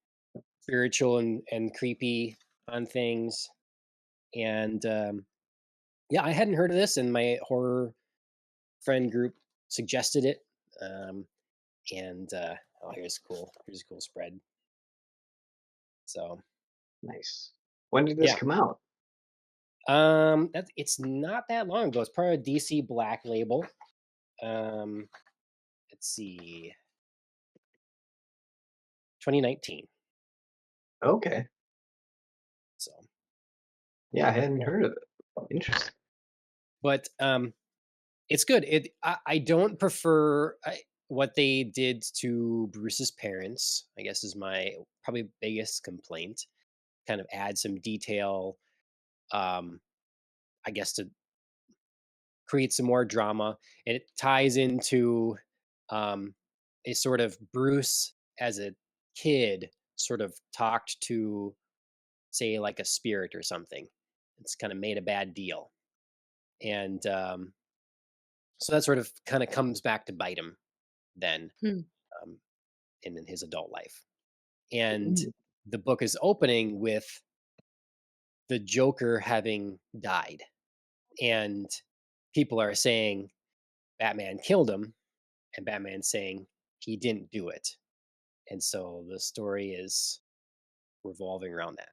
spiritual and creepy on things, and yeah, I hadn't heard of this, and my horror friend group suggested it. Um, and oh, here's a cool spread. So Nice. When did this yeah, come out? that's it's not that long ago. It's part of DC Black Label. Um, let's see, 2019. Okay. So Yeah, I hadn't yeah, heard of it. Interesting. but it's good. I don't prefer what they did to Bruce's parents. I guess is my probably biggest complaint. Kind of add some detail. Um, I guess to create some more drama, and it ties into um, a sort of Bruce as a kid sort of talked to, say, like a spirit or something. It's kind of made a bad deal, and so that sort of kind of comes back to bite him then, Hmm. um, in his adult life. And Mm. the book is opening with the Joker having died, and people are saying Batman killed him, and Batman saying he didn't do it. And so the story is revolving around that.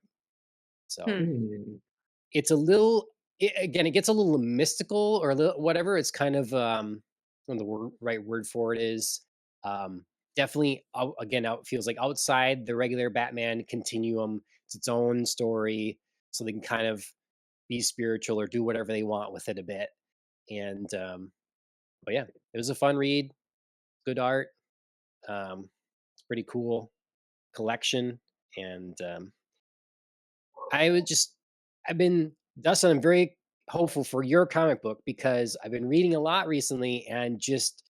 So Hmm. Mm. it's a little, again, it gets a little mystical or a little, whatever. It's kind of, when the right word for it is, um, definitely again, out feels like outside the regular Batman continuum. It's its own story, so they can kind of be spiritual or do whatever they want with it a bit. And but yeah, it was a fun read, good art. It's pretty cool collection, and I would just I've been Dustin, I'm very hopeful for your comic book because I've been reading a lot recently and just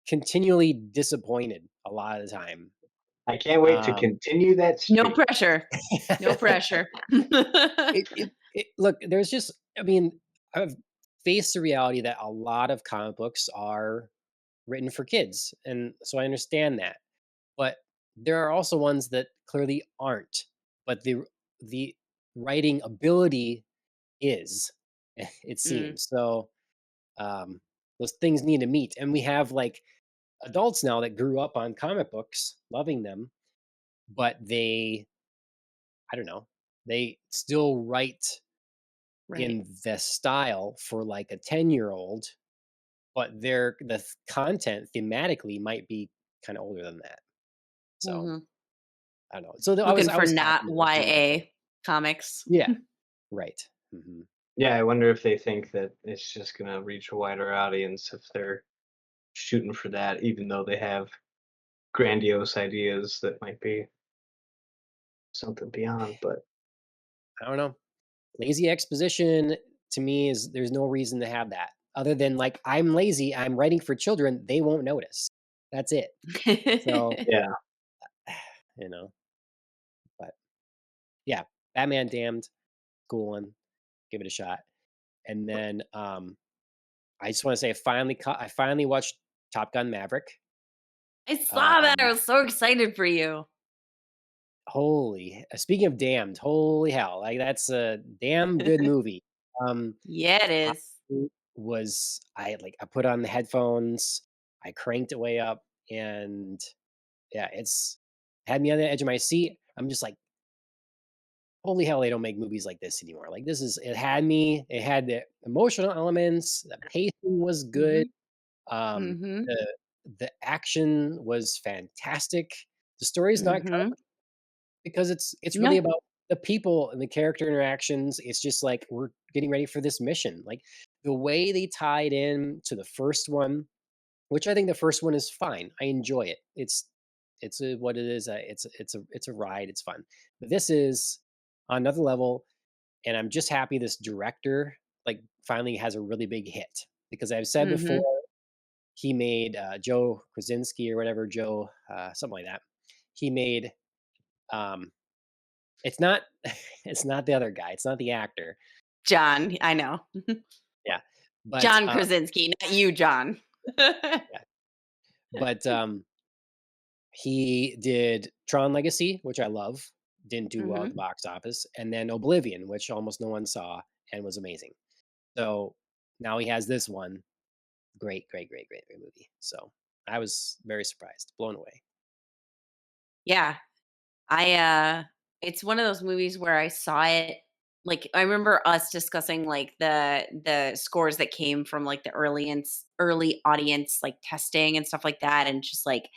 continually disappointed a lot of the time. I can't wait to Um, continue that No streak. pressure. No pressure. look, there's just I mean, I've faced the reality that a lot of comic books are written for kids, and so I understand that. But there are also ones that clearly aren't. But the writing ability is, it Mm. seems. So um, those things need to meet, and we have like adults now that grew up on comic books, loving them, but I don't know, they still write Right. in the style for like a 10-year-old, but the content thematically might be kind of older than that. So Mhm. I don't know. So Looking I for was not happy that was doing okay. YA comics. Yeah. Right. Hmm. Yeah, I wonder if they think that it's just gonna reach a wider audience if they're shooting for that, even though they have grandiose ideas that might be something beyond. But I don't know. Lazy exposition to me is there's no reason to have that other than like I'm lazy, I'm writing for children, they won't notice. That's it. So, yeah, you know, but yeah, Batman Damned, cool one. Give it a shot. And then I just want to say I finally watched Top Gun Maverick. I saw that. I Um was so excited for you. holy speaking of damned, holy hell. Like that's a damn good movie. Um Yeah, it I is. I put on the headphones, I cranked it way up, and yeah, it's had me on the edge of my seat. I'm just like, holy hell, they don't make movies like this anymore. Like this is it had me. It had the emotional elements. The pacing was good. Mhm. Um, Mhm. the action was fantastic. The story's not Mhm. because it's really No. about the people and the character interactions. It's just like we're getting ready for this mission. Like the way they tied in to the first one, which I think the first one is fine. I enjoy it. It's a, what it is. It's a ride. It's fun. But this is on another level, and I'm just happy this director like finally has a really big hit because I've said before Mhm. he made Joe Krasinski or whatever Joe something like that. He made um, it's not it's not the other guy, it's not the actor. John, I know. Yeah. But, John Krasinski, not you, John. yeah, but, he did Tron Legacy, which I love, didn't do well at the Mhm. box office, and then Oblivion, which almost no one saw and was amazing. So, now he has this one. Great, great, great, great, great movie. So, I was very surprised, blown away. Yeah. I it's one of those movies where I saw it like I remember us discussing like the scores that came from like the early audience like testing and stuff like that and just like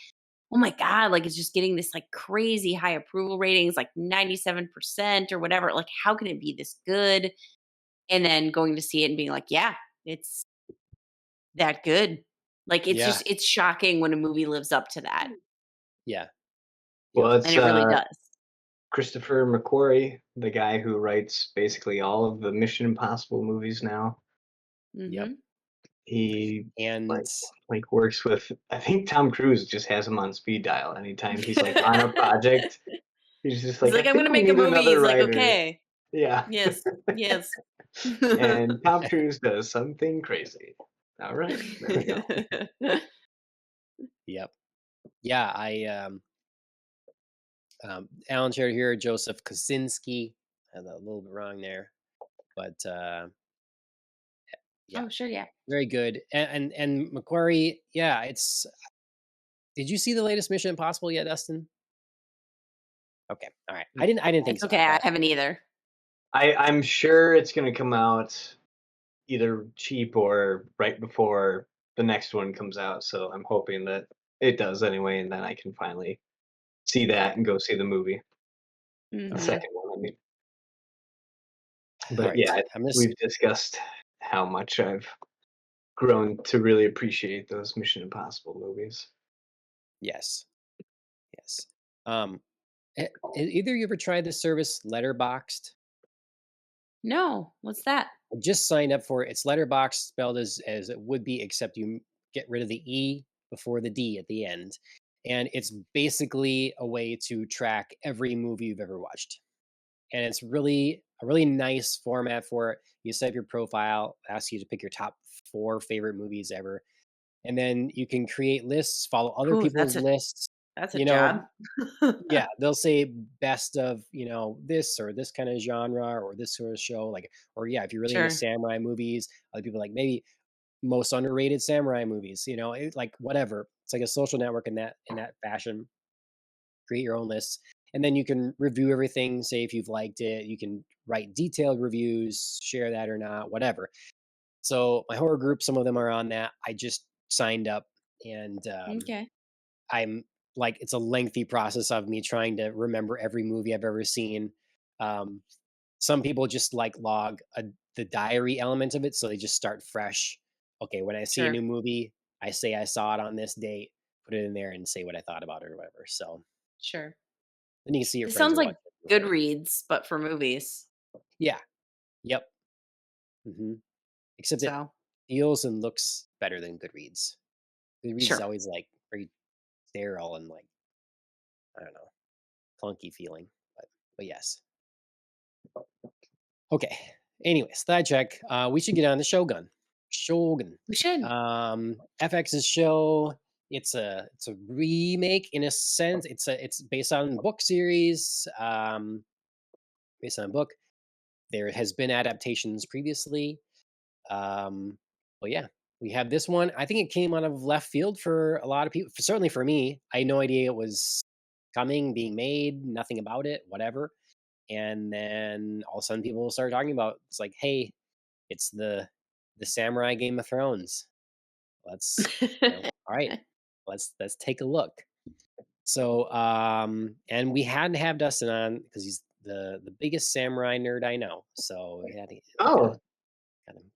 oh my god like it's just getting this like crazy high approval ratings like 97% or whatever like how can it be this good and then going to see it and being like yeah it's that good like it's Yeah, just it's shocking when a movie lives up to that yeah, yep, Well, and it's it really does. Christopher McQuarrie, the guy who writes basically all of the Mission Impossible movies now. yep, Mhm. He and like works with I think Tom Cruise just has him on speed dial anytime he's like on a project. He's just He's like, I like, "I'm think gonna we make a need movie." another He's like, writer. "Okay. Yeah. Yes. Yes." And Tom Cruise does something crazy. All right, there we go. yep. Yeah, Alan shared here, Joseph Kosinski. Had a little bit wrong there, but yeah, Oh, sure, yeah. very good. And Macquarie, yeah, it's. Did you see the latest Mission Impossible yet, Dustin? Okay, all right. I didn't think It's so. I okay, I thought, haven't either. I'm sure it's gonna come out either cheap or right before the next one comes out. So I'm hoping that it does anyway, and then I can finally see that yeah, and go see the movie. The Mhm. okay, second one, I mean. all But right. yeah, I'm just we've discussed how much I've grown to really appreciate those Mission Impossible movies. yes, yes. Um, either you ever tried the service Letterboxed? No, what's that? I just signed up for it. It's Letterboxd spelled as it would be, except you get rid of the E before the D at the end. And it's basically a way to track every movie you've ever watched. And it's really a really nice format for it. You set up your profile, asks you to pick your top 4 favorite movies ever, and then you can create lists, follow other Ooh, people's lists. that's a You know, job. yeah, they'll say best of, this or this kind of genre or this sort of show, like, or yeah, if you're really into Sure, samurai movies, other people like maybe most underrated samurai movies, like whatever. It's like a social network in that fashion. Create your own lists, and then you can review everything. Say if you've liked it, you can write detailed reviews, share that or not, whatever. So my horror group, some of them are on that. I just signed up, and okay. I'm like, it's a lengthy process of me trying to remember every movie I've ever seen. Um, some people just like the diary element of it, so they just start fresh. Okay, when I see a Sure, new movie, I say I saw it on this date, put it in there, and say what I thought about it or whatever. So sure. then you can see your It friends sounds are like watching it or whatever. Goodreads, but for movies. Yeah. Yep. hmm Except it So, feels and looks better than Goodreads. Goodreads is sure. always like very sterile and like, I don't know, clunky feeling. But yes. Okay. Anyways, sidetrack. We should get on the Shogun. Shogun. We should. FX's show. It's a remake in a sense. It's based on book series. Based on a book. There has been adaptations previously. Um, well, yeah, we have this one. I think it came out of left field for a lot of people. Certainly for me, I had no idea it was coming, being made, nothing about it, whatever. and then all of a sudden people will start talking about it's like, hey, it's the samurai Game of Thrones. Let's all right, let's take a look. So and we had to have Dustin on because he's the biggest samurai nerd I know. So we gotta Oh,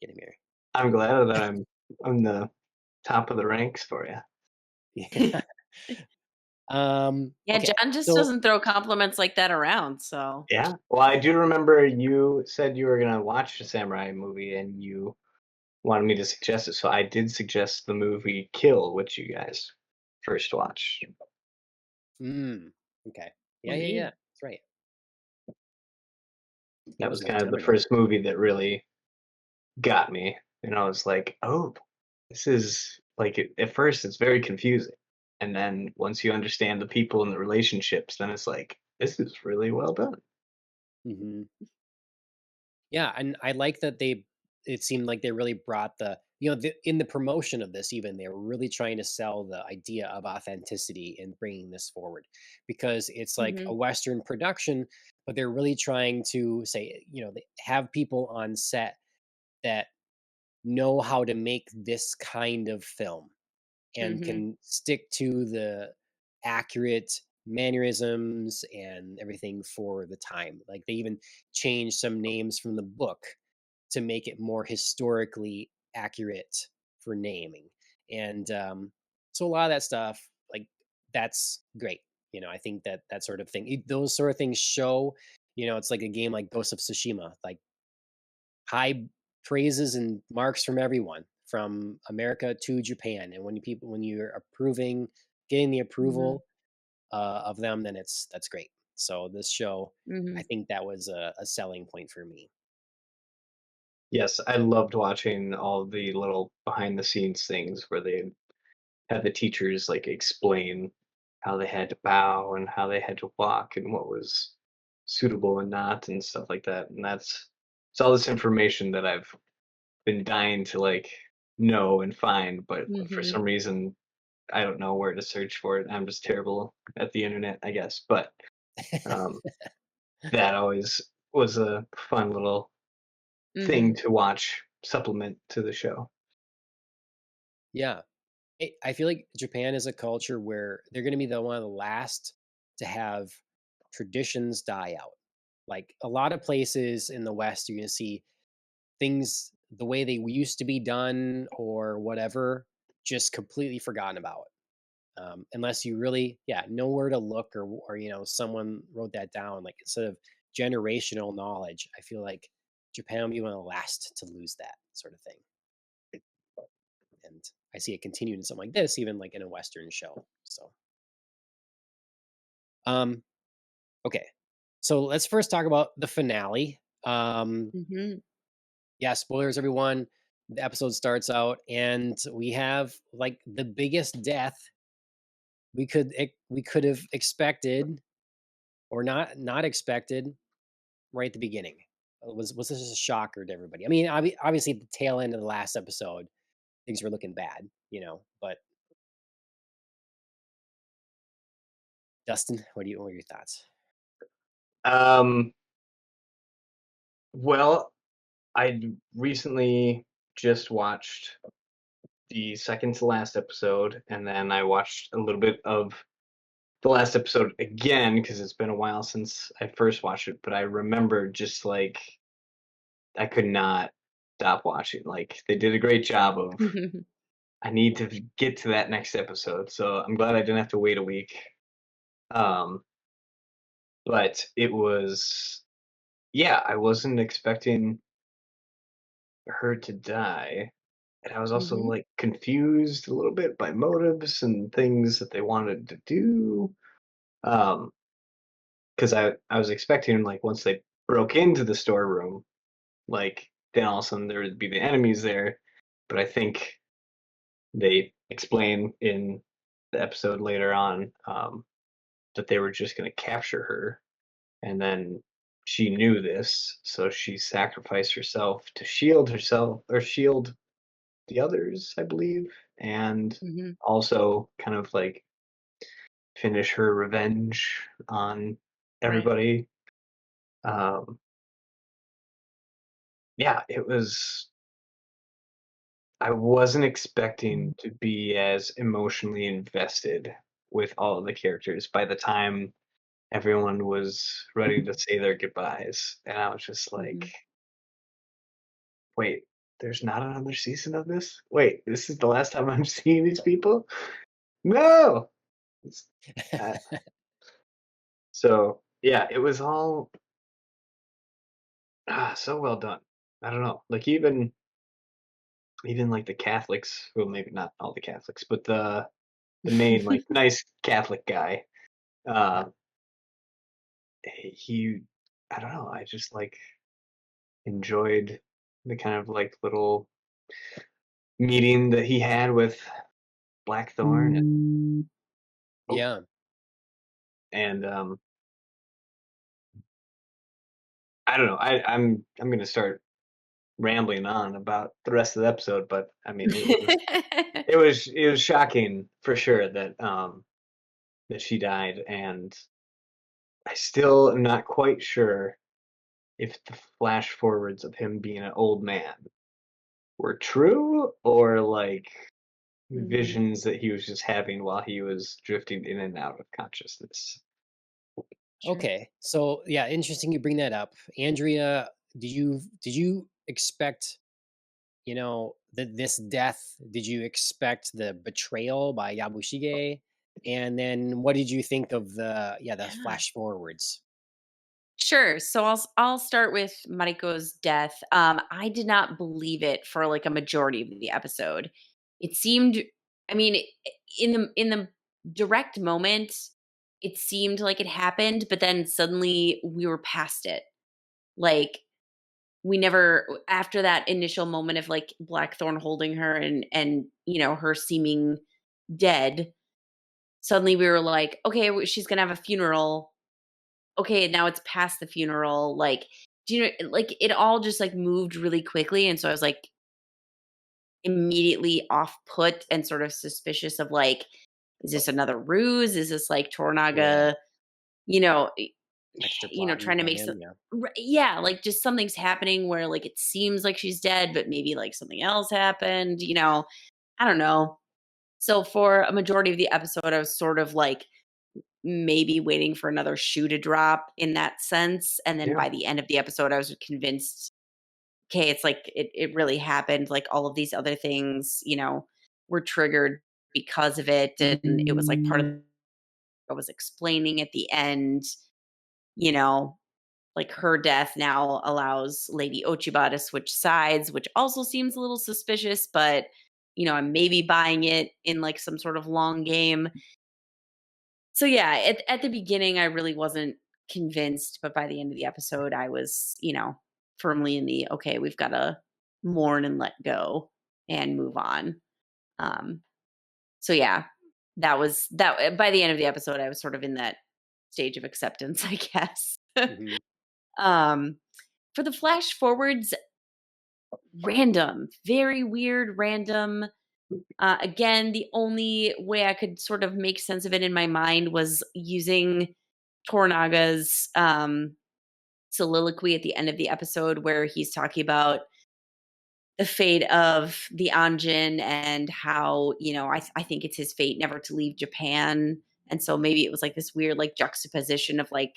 get him here. I'm glad that I'm on the top of the ranks for you. Yeah. Yeah, Okay. John just So doesn't throw compliments like that around, so Yeah. Well, I do remember you said you were gonna watch the samurai movie and you wanted me to suggest it, so I did suggest the movie Kill, which you guys first watched. mm, okay. Yeah. indeed. That's right. It That was was a long kind of time the ago. first movie that really got me, and I was like, "Oh, this is like." At first, it's very confusing, and then once you understand the people and the relationships, then it's like, "This is really well done." Hmm. Yeah, and I like that it seemed like they really brought in the promotion of this even they were really trying to sell the idea of authenticity in bringing this forward because it's like a Mhm, Western production, but they're really trying to say, they have people on set that know how to make this kind of film and mhm, can stick to the accurate mannerisms and everything for the time. Like they even changed some names from the book to make it more historically accurate for naming. And so a lot of that stuff, like that's great. I think that sort of thing, those sort of things show. It's like a game like Ghost of Tsushima, like high praises and marks from everyone from America to Japan. And when you're approving, getting the mhm, approval of them, then that's great. So this show, I mhm, think that was a selling point for me. Yes, I loved watching all the little behind the scenes things where they had the teachers like explain how they had to bow and how they had to walk and what was suitable and not and stuff like that. And that's it's all this information that I've been dying to like know and find, but for mhm. some reason I don't know where to search for it. I'm just terrible at the internet, I guess. But um, that always was a fun little thing Mhm, to watch supplement to the show. Yeah. I feel like Japan is a culture where they're going to be one of the last to have traditions die out. Like a lot of places in the West, you're going to see things the way they used to be done or whatever, just completely forgotten about. Unless you really, yeah, know where to look or someone wrote that down. Like instead of generational knowledge, I feel like Japan will be one of the last to lose that sort of thing. And I see it continued in something like this, even like in a Western show. So, um, okay. So let's first talk about the finale. mhm. Yeah, spoilers, everyone. The episode starts out, and we have like the biggest death we could have expected or not expected right at the beginning. Was this a shocker to everybody? I mean, obviously, at the tail end of the last episode, things were looking bad, But Dustin, what are your thoughts? Um, well, I recently just watched the second to last episode, and then I watched a little bit of the last episode again because it's been a while since I first watched it. But I remember just like I could not stop watching. Like they did a great job of. I need to get to that next episode, so I'm glad I didn't have to wait a week. Um, but it was, yeah, I wasn't expecting her to die. And I was also Mhm, like confused a little bit by motives and things that they wanted to do. Because I was expecting like once they broke into the storeroom, like then all of a sudden there would be the enemies there. But I think they explain in the episode later on that they were just going to capture her, and then she knew this, so she sacrificed herself to shield herself or shield the others, I believe, and mhm. also kind of like finish her revenge on Right. everybody. Um, yeah, it was. I wasn't expecting to be as emotionally invested with all of the characters by the time everyone was ready to say their goodbyes, and I was just like, Mhm. "Wait, there's not another season of this? Wait, this is the last time I'm seeing these people? No!" It's, uh, so yeah, it was all so well done. I don't know, like even like the Catholics, well, maybe not all the Catholics, but the main like nice Catholic guy. Uh, he, I don't know, I just like enjoyed the kind of like little meeting that he had with Blackthorn oh, Yeah. and I don't know. I'm gonna start rambling on about the rest of the episode, but I mean it was shocking for sure that she died, and I still am not quite sure if the flash forwards of him being an old man were true or like Mhm. visions that he was just having while he was drifting in and out of consciousness. Sure. Okay. So yeah, interesting you bring that up. Andrea, did you expect, that this death, did you expect the betrayal by Yabushige? And then what did you think of the Yeah. flash forwards? Sure. So I'll start with Mariko's death. I did not believe it for like a majority of the episode. It seemed, I mean, in the direct moment, it seemed like it happened, but then suddenly we were past it. Like we never after that initial moment of like Blackthorn holding her and her seeming dead. Suddenly we were like, okay, she's gonna have a funeral. Okay, now it's past the funeral, like, do you know like, it all just, like, moved really quickly, and so I was, like, immediately off put and sort of suspicious of, like, is this another ruse? Is this, like, Yeah. Toranaga, you know, Extra plotting trying to make plan. some Yeah. yeah, like, just something's happening where, like, it seems like she's dead, but maybe, like, something else happened, I don't know. So for a majority of the episode, I was sort of, like, maybe waiting for another shoe to drop in that sense, and then Yeah. by the end of the episode, I was convinced, okay, it's like it really happened, like, all of these other things, were triggered because of it, and it was, like, part of I was explaining at the end, you know, like, her death now allows Lady Ochiba to switch sides, which also seems a little suspicious, but, I'm maybe buying it in, like, some sort of long game. So yeah, at the beginning I really wasn't convinced, but by the end of the episode I was, firmly in the okay, we've got to mourn and let go and move on. Um so yeah, that was that by the end of the episode I was sort of in that stage of acceptance, I guess. Mhm. um for the flash forwards, random, very weird, random. Again, the only way I could sort of make sense of it in my mind was using Tornaga's soliloquy at the end of the episode, where he's talking about the fate of the Anjin and how, I think it's his fate never to leave Japan. And so maybe it was like this weird like juxtaposition of like,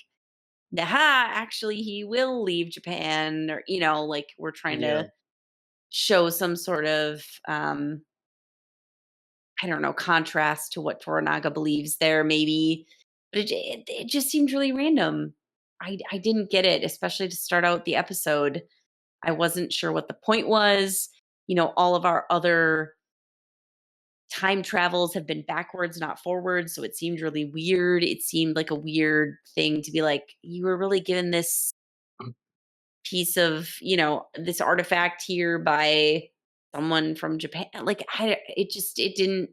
aha, actually he will leave Japan, or, like we're trying Yeah. to show some sort of I don't know, contrast to what Toranaga believes there maybe, but it just seemed really random. I didn't get it, especially to start out the episode. I wasn't sure what the point was. All of our other time travels have been backwards, not forwards, so it seemed really weird. It seemed like a weird thing to be like, you were really given this piece of, this artifact here by someone from Japan. Like it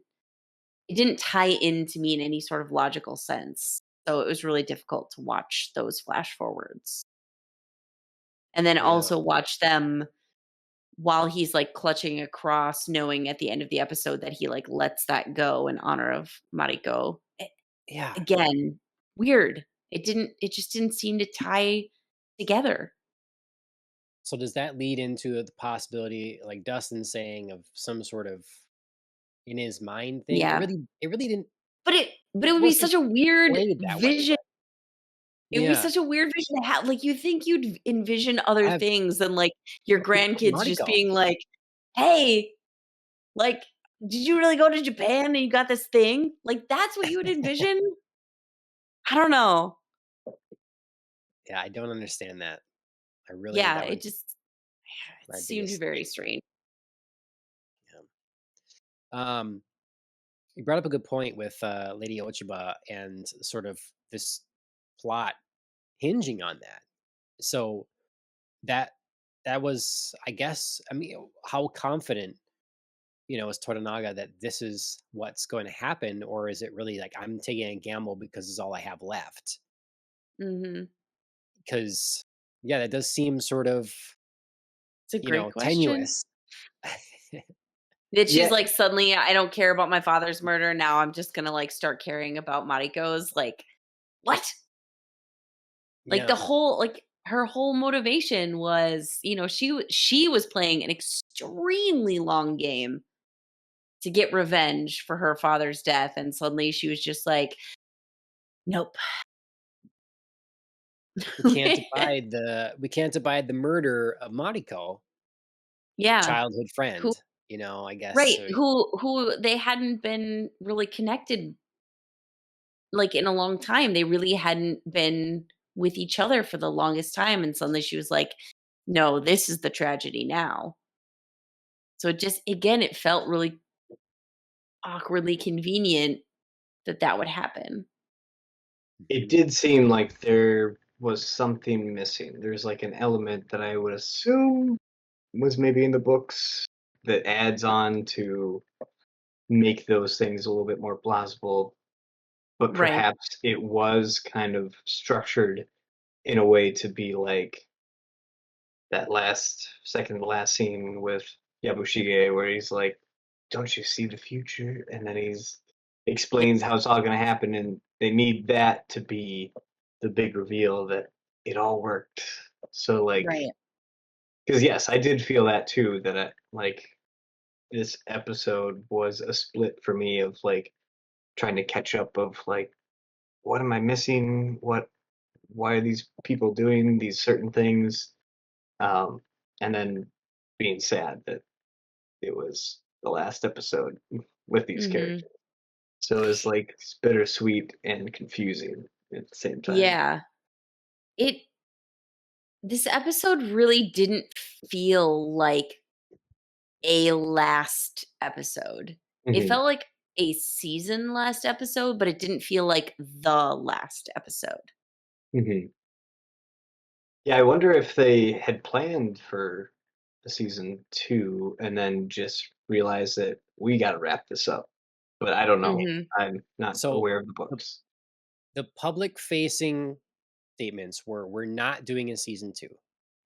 didn't tie into me in any sort of logical sense. So it was really difficult to watch those flash forwards. And then Yeah. also watch them while he's like clutching across, knowing at the end of the episode that he like lets that go in honor of Mariko. Yeah. Again, weird. It just didn't seem to tie. together. So does that lead into the possibility, like Dustin saying, of some sort of in his mind thing? Yeah. It really didn't But it it would be wasn't such a weird played that way, vision. but It would be yeah. such a weird vision to have. Like, you think you'd envision other I have things than, like, your grandkids just Mariko. being like, "Hey, like, did you really go to Japan and you got this thing?" Like, that's what you would envision? I don't know. Yeah, I don't understand that. I really Yeah, that it would just it my seemed biggest very thing. strange. Yeah. You brought up a good point with Lady Ochiba and sort of this plot hinging on that. So that that was, I guess, I mean, how confident, is Toranaga that this is what's going to happen, or is it really like I'm taking a gamble because it's all I have left? Mhm. Because yeah, that does seem sort of, It's a great question. tenuous. That she's Yeah, like, "Suddenly, I don't care about my father's murder, now I'm just gonna, like, start caring about Mariko's." Like, what? Like, the Yeah, whole like, her whole motivation was, she was playing an extremely long game to get revenge for her father's death, and suddenly she was just like, "Nope." we can't abide the murder of Mariko, Yeah. childhood Who friend. I guess. Right, So who they hadn't been really connected, like, in a long time. They really hadn't been with each other for the longest time, and suddenly she was like, "No, this is the tragedy now." So it just again, it felt really awkwardly convenient that that would happen. it Mhm. did seem like there was something missing. There's like an element that I would assume was maybe in the books that adds on to make those things a little bit more plausible, but Right, perhaps it was kind of structured in a way to be like that last second to last scene with Yabushige where he's like, "Don't you see the future?" And then he's Yeah, explains how it's all gonna happen, and they need that to be the big reveal that it all worked. So like, right. because yes, I did feel that too. That this episode was a split for me of like trying to catch up of like what am I missing? Why are these people doing these certain things? Um, and then being sad that it was the last episode with these Mhm. characters. So it was like it's bittersweet and confusing at the same time. Yeah. It This episode really didn't feel like a last episode. It Hmm. felt like a season last episode, but it didn't feel like the last episode. Hmm. Yeah, I wonder if they had planned for the season two and then just realized that we got to wrap this up. But I don't know. Mhm. I'm not so aware of the the books. the public facing statements were, "We're not doing a season 2.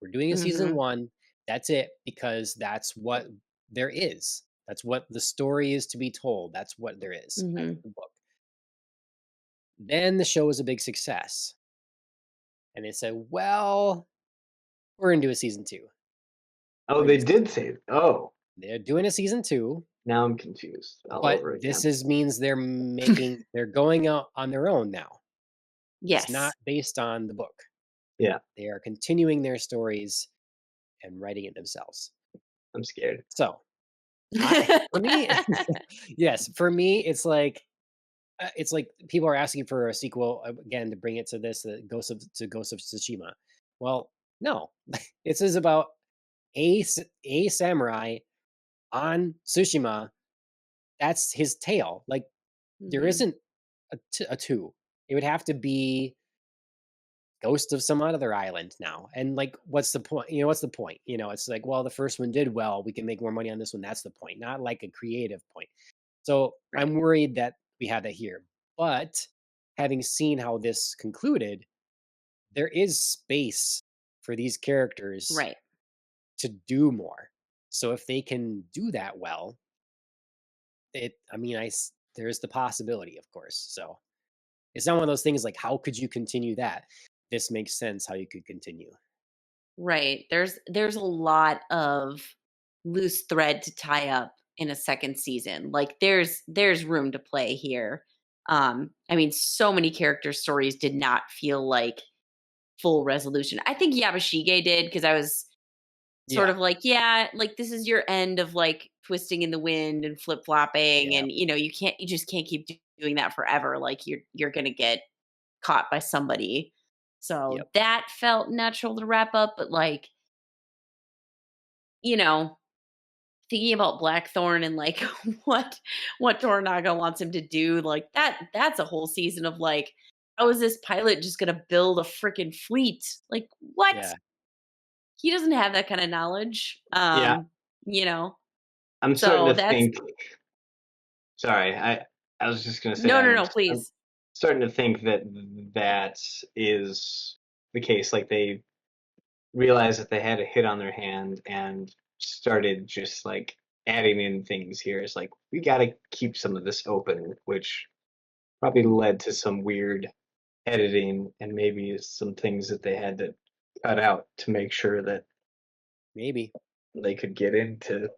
We're doing a season Mhm. 1. That's it, because that's what there is. That's what the story is to be told. That's what there is. That's Mhm. the book." Then the show was a big success, and they said, "Well, we're gonna do a season 2. Oh, We're gonna they do season did say, oh, They're doing a season 2, now I'm confused all but over this again. is means they're going out on their own now. It's not Yes. based on the book. Yeah, They are continuing their stories and writing it themselves. I'm scared. So, for me, yes, for me, it's like people are asking for a sequel again to bring it to this Ghost of Tsushima. Well, no, this is about a samurai on Tsushima. That's his tale. Like there Mhm. isn't a two. It would have to be Ghost of some other island now. And like, what's the point? What's the point? It's like, well, the first one did well. We can make more money on this one. That's the point, not like a creative point. So Right. I'm worried that we have that here. But having seen how this concluded, there is space for these characters Right. to do more. So if they can do that well, there's the possibility, of course. So it's not one of those things like, how could you continue that? this makes sense how you could continue. Right. There's a lot of loose thread to tie up in a second season. Like there's room to play here. I mean, so many character stories did not feel like full resolution. I think Yabashige did because I was sort Yeah. of like, yeah, like this is your end of like twisting in the wind and flip flopping, Yeah. and you just can't keep doing that forever. Like you're gonna get caught by somebody. So Yep. that felt natural to wrap up, but like you know, thinking about Blackthorn and like what Toranaga wants him to do, like that's a whole season of like, how is this pilot just gonna build a freaking fleet? Like what? Yeah. He doesn't have that kind of knowledge. Yeah, You know. I'm starting So to that's think. Sorry, I was just gonna say no, I'm please. starting to think that that is the case. Like they realized that they had a hit on their hand and started just like adding in things here. It's like we got to keep some of this open, which probably led to some weird editing and maybe some things that they had to cut out to make sure that Maybe. they could get into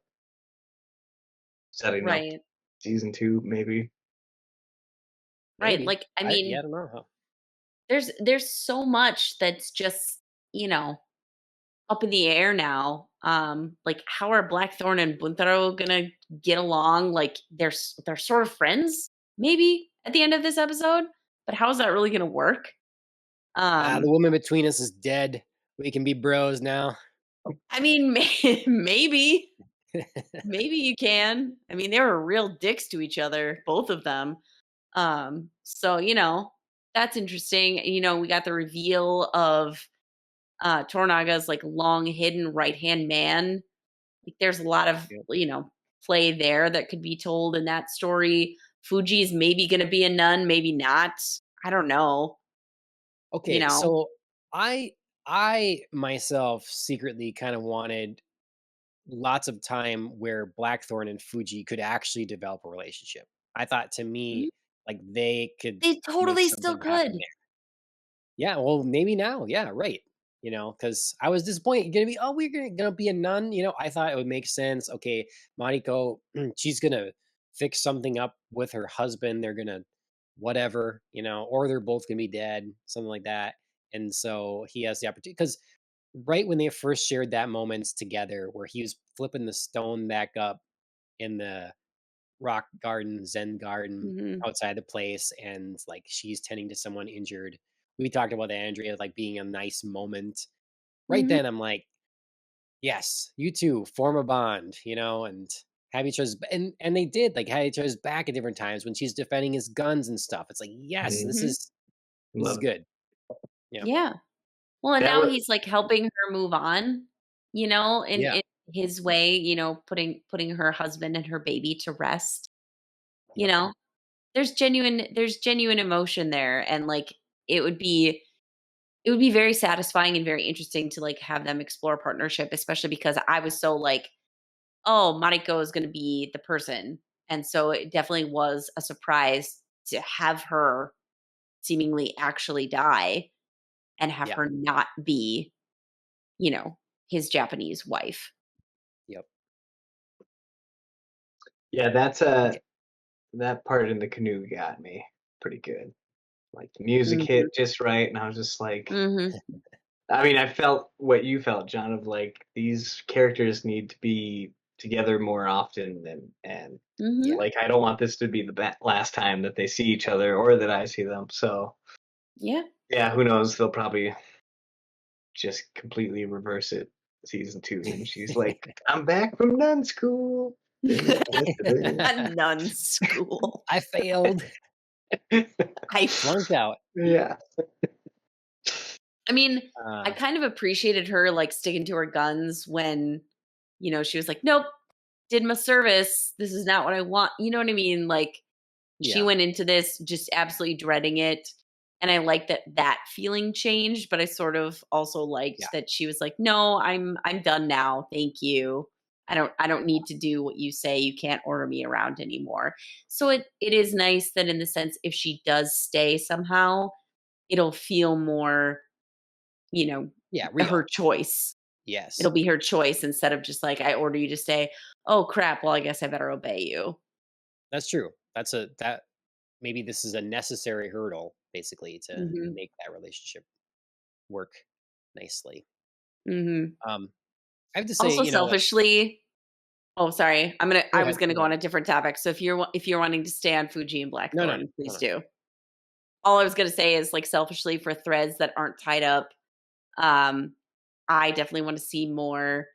setting up Right. season two, maybe. Right. Maybe. Like I I yeah, mean, I don't know. Huh. there's so much that's just, up in the air now. Like how are Blackthorn and Buntaro gonna get along? Like they're sort of friends, maybe at the end of this episode. But how is that really gonna work? The Um, woman between us is dead. We can be bros now. I mean, maybe, maybe you can. I mean, they were real dicks to each other, both of them. So that's interesting. We got the reveal of Tornaga's like long hidden right hand man. Like, there's a lot of Yep. play there that could be told in that story. Fuji's maybe going to be a nun, maybe not. I don't know. You Okay, know. so I myself secretly kind of wanted lots of time where Blackthorn and Fuji could actually develop a relationship. I thought to Mhm. me, like they could They make totally still something happen could. there. Yeah, well, maybe now. Yeah, right. Because I was disappointed. Gonna be, oh, we're gonna be a nun. I thought it would make sense. Okay, Mariko, she's gonna fix something up with her husband. They're gonna whatever, or they're both gonna be dead, something like that. And so he has the opportunity because right when they first shared that moments together, where he was flipping the stone back up in the rock garden, Zen garden Hmm. outside the place, and like she's tending to someone injured. We talked about Andrea like being a nice moment. Right Hmm. then, I'm like, yes, you two form a bond, and have each other's and they did like have each other's back at different times when she's defending his guns and stuff. It's like, yes, this Mm, Hmm. is this is love it. good. Yep. Yeah. Well, and That now was he's like helping her move on. In Yeah. his way. Putting her husband and her baby to rest. You Yep. know, there's genuine emotion there, and like it would be it would be very satisfying and very interesting to like have them explore partnership, especially because I was so like, oh, Mariko is going to be the person, and so it definitely was a surprise to have her seemingly actually die and have Yeah. her not be you know his Japanese wife. Yep. yeah, that's Okay. that part in the canoe got me pretty good. Like the music Hmm. hit just right, and I was just like, Hmm. I mean, I felt what you felt, John, of like these characters need to be together more often, and Hmm. Yeah. like I don't want this to be the last time that they see each other or that I see them. So Yeah. yeah, who knows? They'll probably just completely reverse it season two, and she's like, "I'm back from nun school." Nun school. I failed. I Flunked out. Yeah. I mean, I Uh, kind of appreciated her like sticking to her guns when, she was like, "Nope, did my service. This is not what I want." You know what I mean? Like she yeah. went into this just absolutely dreading it. And I like that feeling changed, but I sort of also Yeah. liked that she was like, "No, I'm done now. Thank you. I don't need to do what you say. You can't order me around anymore." So it is nice that in the sense if she does stay somehow, it'll feel more you know, Yeah, her real. choice. It'll Yes. be her choice instead of just like, I order you to stay. Oh crap. Well, I guess I better obey you. That's true. That maybe this is a necessary hurdle basically to Hmm. make that relationship work nicely. Hmm. Um, I have to say, Also, selfishly, oh, sorry. go I ahead, was gonna go go ahead. on a different topic. So if you're wanting to stay on Fuji and No, no, Blackthorn, no, please no. do. All I was gonna say is like selfishly for threads that aren't tied up, um, I definitely want to see more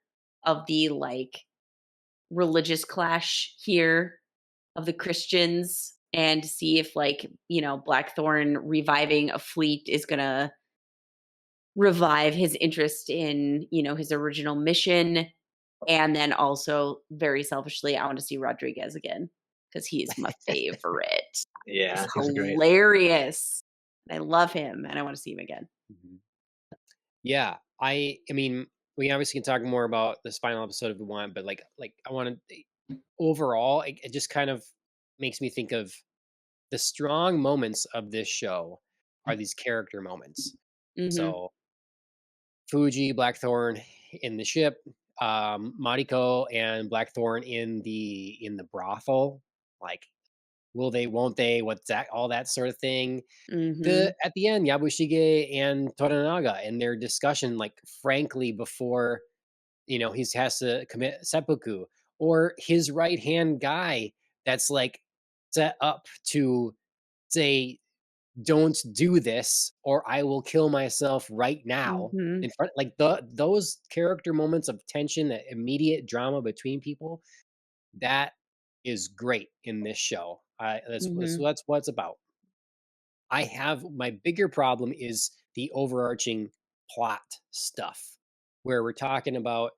of the like religious clash here of the Christians and see if like, Blackthorn reviving a fleet is gonna revive his interest in, his original mission. And then also, very selfishly, I want to see Rodriguez again because he is my favorite. He's Yeah, he's great. hilarious. I love him, and I want to see him again. Mhm. Yeah, I mean, we obviously can talk more about this final episode if we want, but like I want to overall, it just kind of makes me think of the strong moments of this show are these character moments. Mhm, So Fuji, Blackthorn in the ship, Mariko and Blackthorn in the brothel. Like, will they? Won't they? What's that? All that sort of thing. The mhm, at the end, Yabushige and Toranaga and their discussion, like frankly, before he has to commit seppuku, or his right hand guy that's like set up to say, "Don't do this, or I will kill myself right now." mhm, In front, like those character moments of tension, that immediate drama between people, that is great in this show. mhm, That's what it's about. I have my bigger problem is the overarching plot stuff, where we're talking about,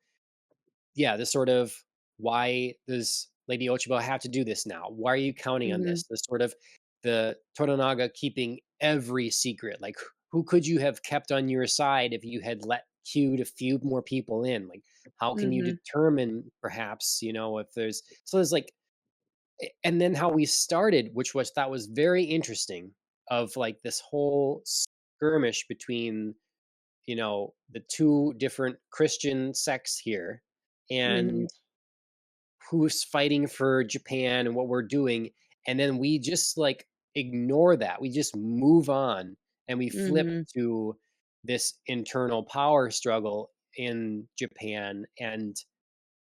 yeah, this sort of, why does Lady Ochibo have to do this now? Why are you counting on mhm, this? This sort of the Toranaga keeping every secret. Like, who could you have kept on your side if you had let queued a few more people in? Like, how can you mhm, determine, perhaps, if there's like, and then how we started, which was that was very interesting, of like this whole skirmish between the two different Christian sects here, mhm, and who's fighting for Japan and what we're doing. And then we just like ignore that. We just move on and we flip mhm, to this internal power struggle in Japan. And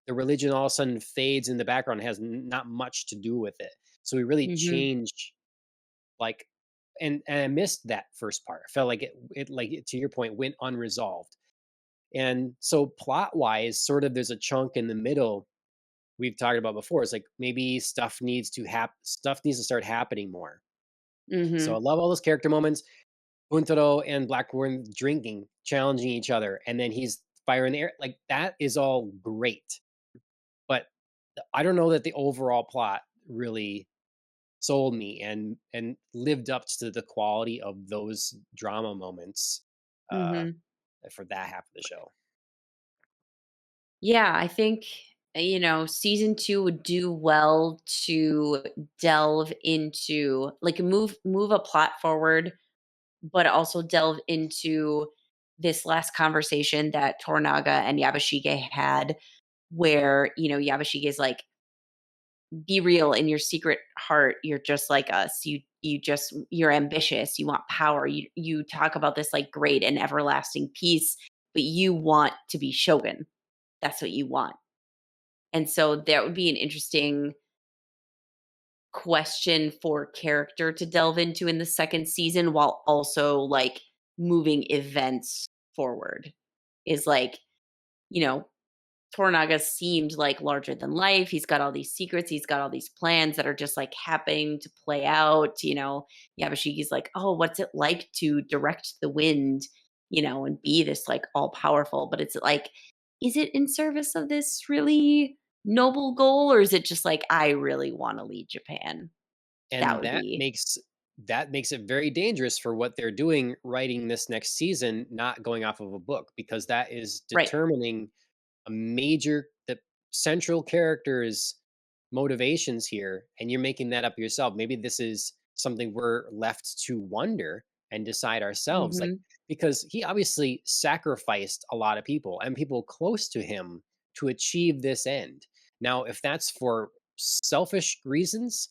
the religion all of a sudden fades in the background, has not much to do with it. So we really mhm, change, like, and I missed that first part. I felt like to your point, went unresolved. And so plot wise, sort of there's a chunk in the middle we've talked about before. It's like maybe stuff needs to start happening more. So I mhm, love all those character moments. Buntaro and Blackburn drinking, challenging each other, and then he's fire in the air. Like, that is all great. But I don't know that the overall plot really sold me and lived up to the quality of those drama moments, uh, mhm. for that half of the show. Yeah, I think, season 2 would do well to delve into like, move a plot forward, but also delve into this last conversation that Toranaga and Yabashige had where, Yabashige's like, "Be real in your secret heart, you're just like us. You're ambitious, you want power. You talk about this like great and everlasting peace, but you want to be shogun. That's what you want." And so that would be an interesting question for character to delve into in the second season while also like moving events forward. Is like, you know, Toranaga seemed like larger than life. He's got all these secrets. He's got all these plans that are just like happening to play out. Yabashiki's like, oh, what's it like to direct the wind, and be this like all powerful? But it's like, is it in service of this really noble goal? Or is it just like, I really want to lead Japan? That And would be that makes it very dangerous for what they're doing writing this next season, not going off of a book, because that is right. determining the central character's motivations here, and you're making that up yourself. Maybe this is something we're left to wonder and decide ourselves. Like, Mhm. because he obviously sacrificed a lot of people and people close to him to achieve this end. Now, if that's for selfish reasons,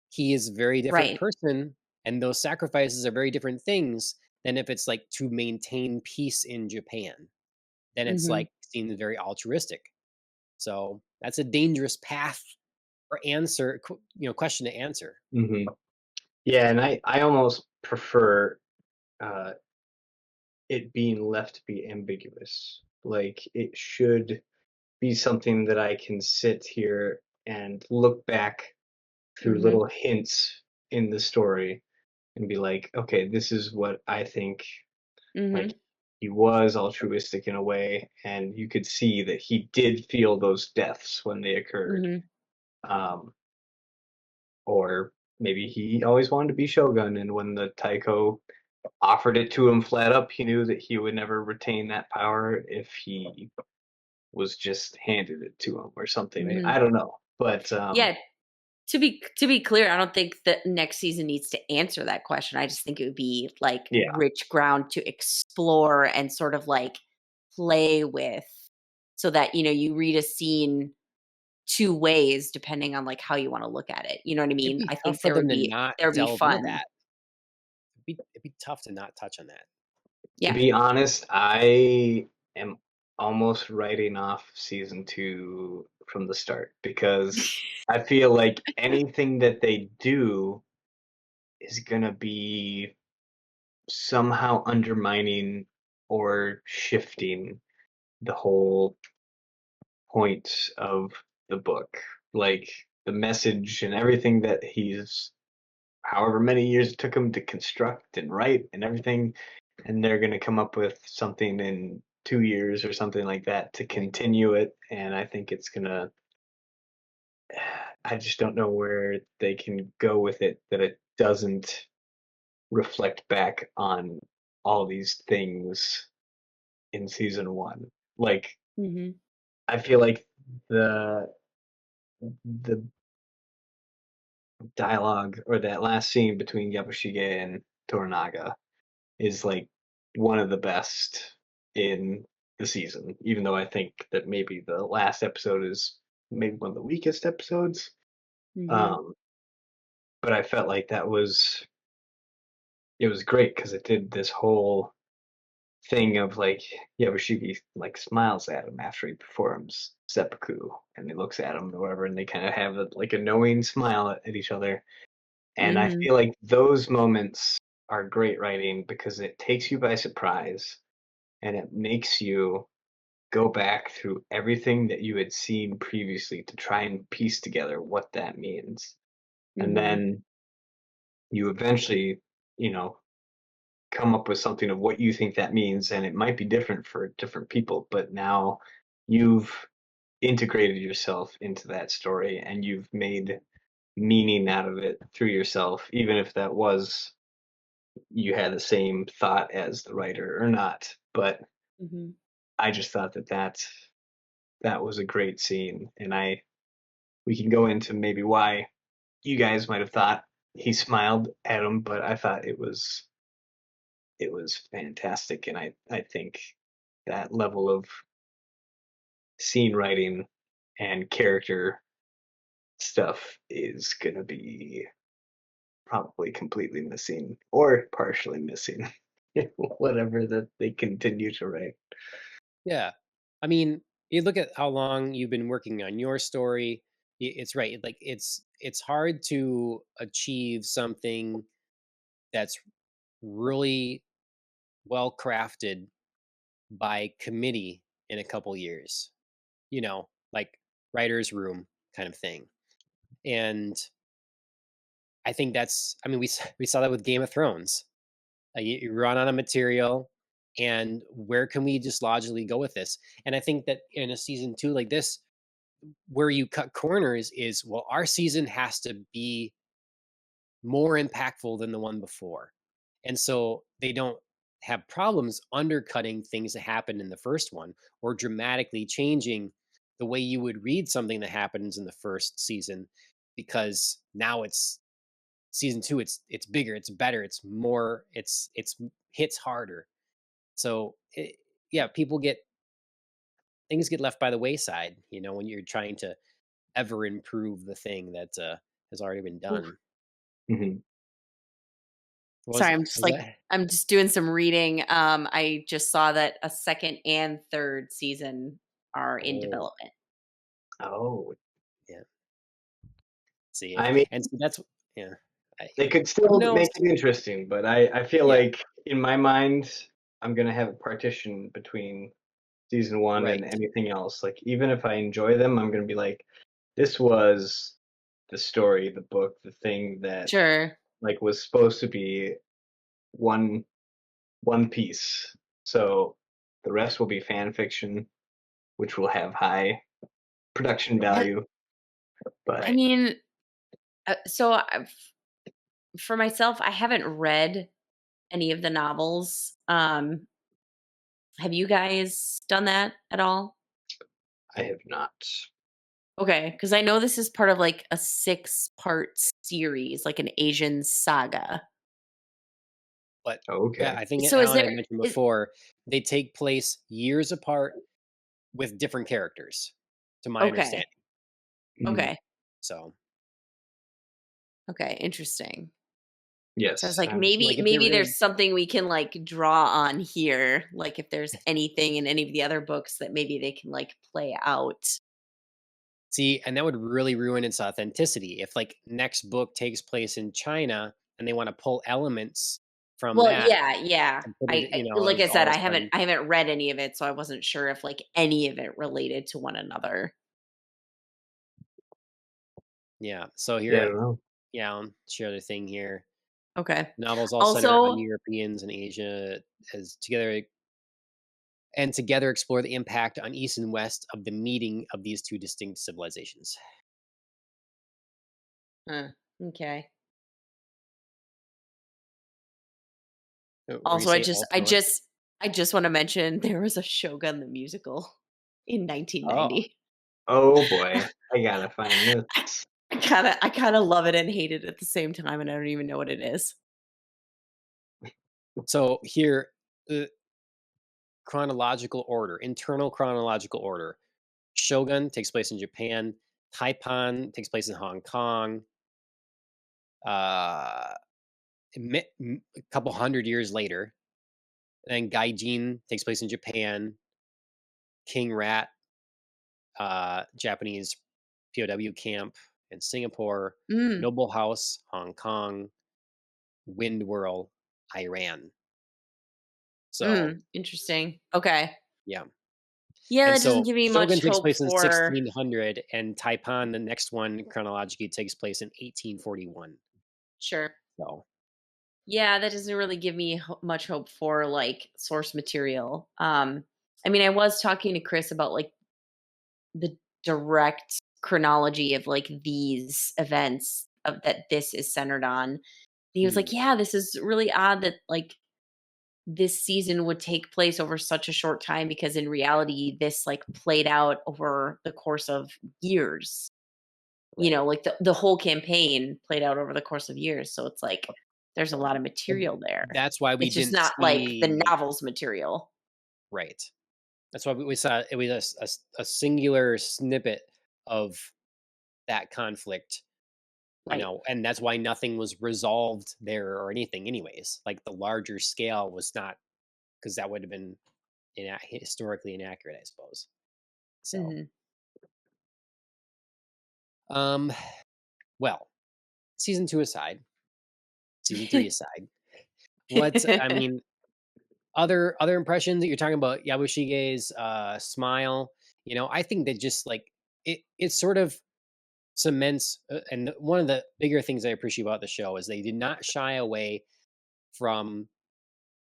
he is a very different Right. person, and those sacrifices are very different things than if it's like to maintain peace in Japan. Then it's Mhm. like seen as very altruistic. So that's a dangerous path or question to answer. Hmm. Yeah, and I almost prefer uh, it being left to be ambiguous. Like it should be something that I can sit here and look back through Mhm. little hints in the story and be like, okay, this is what I think. Like Mhm. he was altruistic in a way, and you could see that he did feel those deaths when they occurred. Mhm. Um, or maybe he always wanted to be Shogun, and when the Taiko offered it to him flat up, he knew that he would never retain that power if he was just handed it to him or something. Mhm. I don't know, but Yeah, to be clear, I don't think that next season needs to answer that question. I just think it would be like yeah, rich ground to explore and sort of like play with so that, you read a scene two ways depending on like how you want to look at it. You know what I It'd mean? be I tough think for there them would to be not there would be delve into fun. that. It'd be tough to not touch on that. to Yeah. be honest, I am almost writing off season 2 from the start because I feel like anything that they do is gonna be somehow undermining or shifting the whole point of the book. Like the message and everything that he's however many years it took him to construct and write and everything, and they're gonna come up with something in 2 years or something like that to continue it. And I think it's gonna I just don't know where they can go with it that it doesn't reflect back on all these things in season 1. Like Mhm. I feel like the the dialogue or that last scene between Yabushige and Toranaga is like one of the best in the season, even though I think that maybe the last episode is maybe one of the weakest episodes. Mhm. Um, but I felt like it was great because it did this whole thing of like Yabushige like smiles at him after he performs seppuku, and he looks at him or whatever, and they kind of have like a knowing smile at each other. And I Mhm. feel like those moments are great writing because it takes you by surprise and it makes you go back through everything that you had seen previously to try and piece together what that means. And Mhm. then you eventually, you know, come up with something of what you think that means. And it might be different for different people, but now you've integrated yourself into that story and you've made meaning out of it through yourself, even if that was you had the same thought as the writer or not. But Mhm. I just thought that that was a great scene, and I we can go into maybe why you guys might have thought he smiled at him, but I thought it was fantastic, and I think that level of scene writing and character stuff is gonna be probably completely missing or partially missing, whatever that they continue to write. Yeah. I mean, you look at how long you've been working on your story. It's right. Like it's hard to achieve something that's really well crafted by committee in a couple years. Like writer's room kind of thing. And I think that's. I mean, we saw that with Game of Thrones. You run out of material, and where can we just logically go with this? And I think that in a season two like this, where you cut corners is, well, our season has to be more impactful than the one before. And so they don't have problems undercutting things that happened in the first one or dramatically changing the way you would read something that happens in the first season because now it's season 2, it's bigger, it's better, it's more, it's hits harder. So yeah, people get things get left by the wayside, when you're trying to ever improve the thing that has already been Oof. done. Mhm. Sorry, Was that? I'm just doing some reading. I just saw that a second and third season are in Oh, development. Oh, yeah. See, I mean, and so that's yeah. I, they could who still knows? make it interesting, but I feel Yeah, like in my mind, I'm gonna have a partition between season one and right. anything else. Like even if I enjoy them, I'm gonna be like, this was the story, the book, the thing that Sure. like was supposed to be one one piece. So the rest will be fan fiction, which will have high production Ha- value. But I Right. mean, for myself, I haven't read any of the novels. Have you guys done that at all? I have not. Okay, because I know this is part of like a 6-part series, like an Asian saga. But yeah, Okay. I think So is Alan had there mentioned is before, they take place years apart with different characters, to my okay, understanding. Mm, okay, So, okay, interesting. So I was yes. like, maybe like if maybe there is there's something we can like draw on here, like if there's anything in any of the other books that maybe they can like play out. see, and that would really ruin its authenticity if like next book takes place in China and they want to pull elements from Well, that yeah, yeah. and put it, I like I all said, of a sudden. I haven't read any of it, so I wasn't sure if like any of it related to one another. Yeah. So Yeah, I here, don't know. yeah, I'll share the thing here. Okay. Novels all center on Also, Europeans and Asia together explore the impact on East and West of the meeting of these two distinct civilizations. okay. Were you Also, say also? I just want to mention there was a Shogun the musical in Oh, 1990. Oh boy, I gotta find this. I I kinda love it and hate it at the same time, and I don't even know what it is. so here, the internal chronological order. Shogun takes place in Japan. Taipan takes place in Hong Kong. Uh, a couple hundred years later, then Gaijin takes place in Japan. King Rat, Japanese POW camp in Singapore. Mm, Noble House, Hong Kong. Wind Whirl, Iran. So interesting. Okay. yeah, Yeah, and that doesn't so give me Shogun much takes hope place in for 1600, and Taipan, the next one chronologically, takes place in 1841. sure. So Yeah, that doesn't really give me much hope for like source material. I mean, I was talking to Chris about like the direct chronology of like these events that this is centered on. He was hmm, like, "Yeah, this is really odd that like this season would take place over such a short time because in reality this like played out over the course of years." You right. know, like the whole campaign played out over the course of years, so it's like there's a lot of But material there. that's why we It's just didn't not like the see novel's material. right. That's why we saw it was a singular snippet of that conflict, Right. and that's why nothing was resolved there or anything, anyways. Like the larger scale was not because that would have been historically inaccurate, I suppose. So, Mhm. um, well, season 2 aside, season 3 aside, what I mean, other impressions that you're talking about Yabushige's smile, I think that just like it sort of cements and one of the bigger things I appreciate about the show is they did not shy away from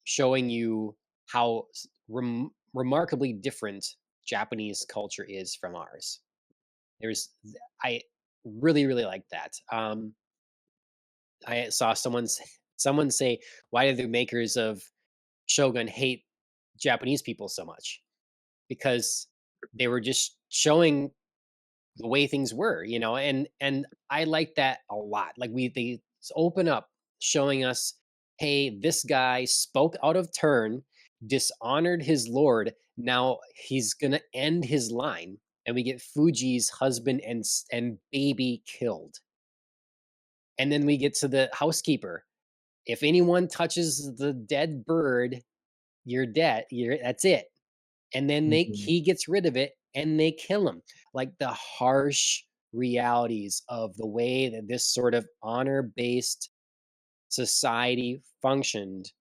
showing you how remarkably different Japanese culture is from ours. I really really like that. I saw someone say, "Why do the makers of Shogun hate Japanese people so much?" Because they were just showing the way things were, and I like that a lot. Like open up, showing us, hey, this guy spoke out of turn, dishonored his lord. Now he's gonna end his line, and we get Fuji's husband and baby killed. And then we get to the housekeeper. If anyone touches the dead bird, you're dead. That's it. And then Mhm. he gets rid of it and they kill him. Like the harsh realities of the way that this sort of honor-based society functioned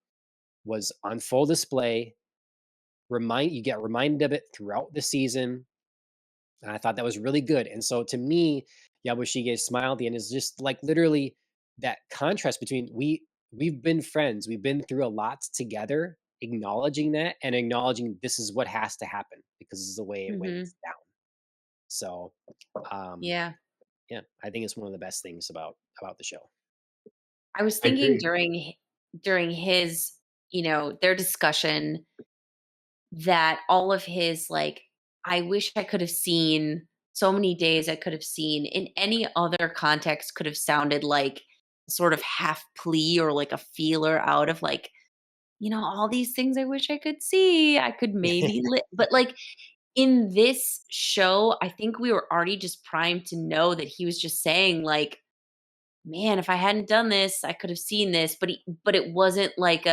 was on full display. You get reminded of it throughout the season. And I thought that was really good. And so to me, Yabushige's smile at the end is just like literally that contrast between we've been friends, we've been through a lot together, acknowledging that and acknowledging this is what has to happen because this is the way it went Hmm. down. So um Yeah. yeah, I think it's one of the best things about the show. I was I thinking agree. during his, their discussion, that all of his, like, I wish I could have seen, so many days I could have seen in any other context could have sounded like sort of half plea or like a feeler out of like, all these things I wish I could see. I could maybe but like in this show, I think we were already just primed to know that he was just saying like, man, if I hadn't done this, I could have seen this, but it wasn't like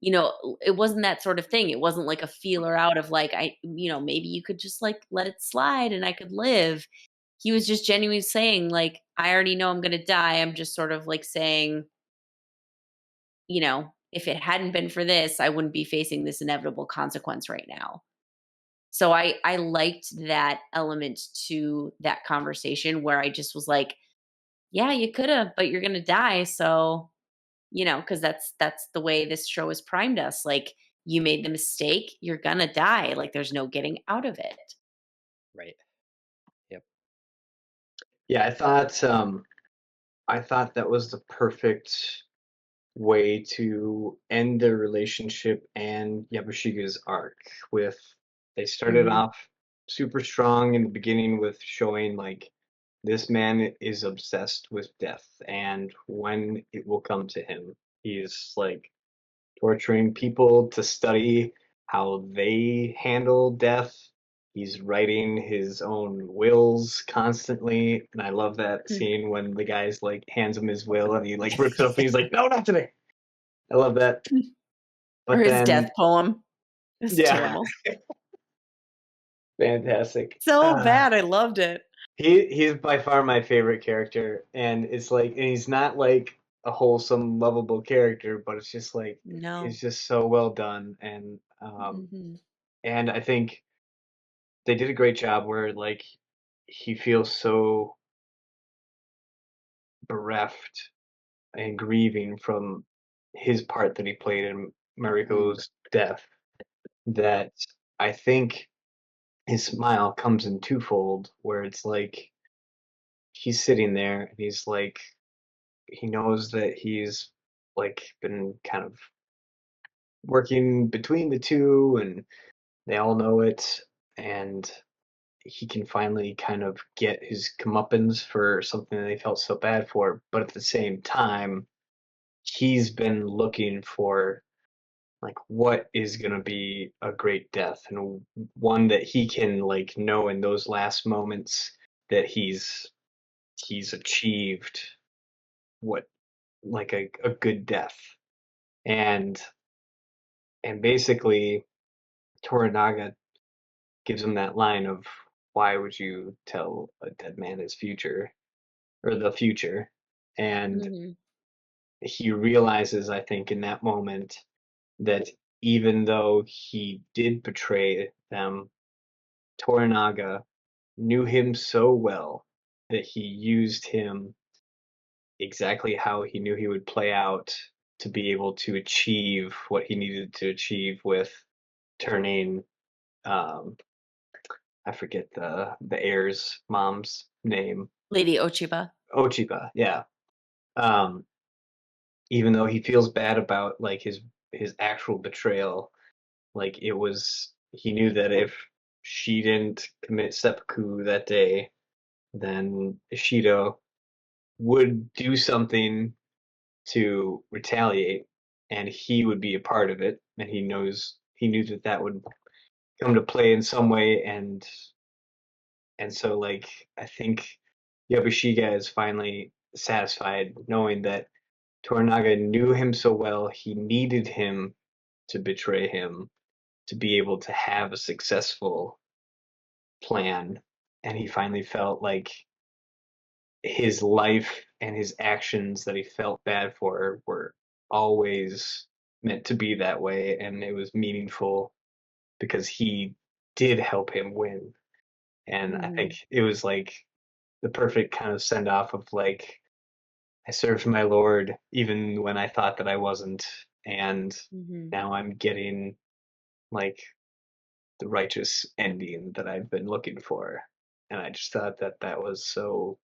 it wasn't that sort of thing. It wasn't like a feeler out of like, maybe you could just like let it slide and I could live. He was just genuinely saying like, I already know I'm going to die. I'm just sort of like saying, if it hadn't been for this, I wouldn't be facing this inevitable consequence right now. So I liked that element to that conversation where I just was like, yeah, you could have, but you're going to die. So, because that's the way this show has primed us. Like, you made the mistake, you're gonna die. Like, there's no getting out of it. Right. Yep. Yeah, I thought that was the perfect way to end their relationship and Yabushige's arc with they started Mhm. off super strong in the beginning with showing like this man is obsessed with death and when it will come to him. He's like torturing people to study how they handle death. He's writing his own wills constantly, and I love that Mm. scene when the guy's like hands him his will and he like rips it up and he's like, "No, not today." I love that. Or But his death then, poem. It's yeah, terrible. fantastic. So bad, I loved it. He's by far my favorite character, and it's like, and he's not like a wholesome, lovable character, but it's just like No. he's just so well done, Mhm. and I think they did a great job where like he feels so bereft and grieving from his part that he played in Mm. Mariko's death that I think his smile comes in twofold where it's like he's sitting there and he's like he knows that he's like been kind of working between the two and they all know it and he can finally kind of get his comeuppance for something that he felt so bad for, but at the same time, he's been looking for like what is going to be a great death and one that he can like know in those last moments that he's achieved what like a good death and basically Toranaga gives him that line of why would you tell a dead man his future or the future and Mhm. he realizes I think in that moment that even though he did betray them Toranaga knew him so well that he used him exactly how he knew he would play out to be able to achieve what he needed to achieve with turning um I forget the heir's mom's name. Lady Ochiba. Ochiba, yeah. Um even though he feels bad about like his actual betrayal, like it was he knew that if she didn't commit seppuku that day, then Ishido would do something to retaliate, and he would be a part of it, and he knew that that would come to play in some way, and so like I think Yabushiga is finally satisfied knowing that Toranaga knew him so well, he needed him to betray him to be able to have a successful plan, and he finally felt like his life and his actions that he felt bad for were always meant to be that way, and it was meaningful because he did help him win. And I think Mhm. it was like the perfect kind of send off of like I served my lord even when I thought that I wasn't, and Mhm. now I'm getting like the righteous ending that I've been looking for. And I just thought that that was so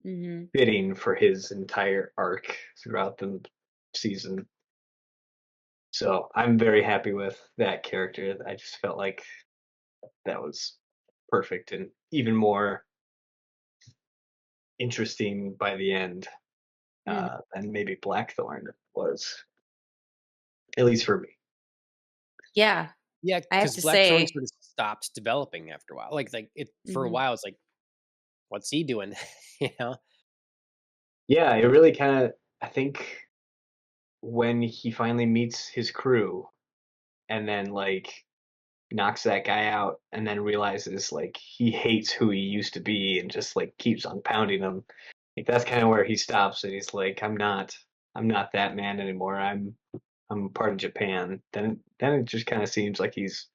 Mhm. fitting for his entire arc throughout the season. So I'm very happy with that character. I just felt like that was perfect and even more interesting by the end Mhm. than maybe Blackthorn was, at least for me. Yeah, Yeah, I have because to Blackthorn say, sort of stopped developing after a while. Like it for a mhm. while, it's like, what's he doing? you know? Yeah, it really kind of, I think when he finally meets his crew and then like knocks that guy out and then realizes like he hates who he used to be and just like keeps on pounding him. Like that's kind of where he stops and he's like, I'm not that man anymore. I'm part of Japan. Then it just kind of seems like he's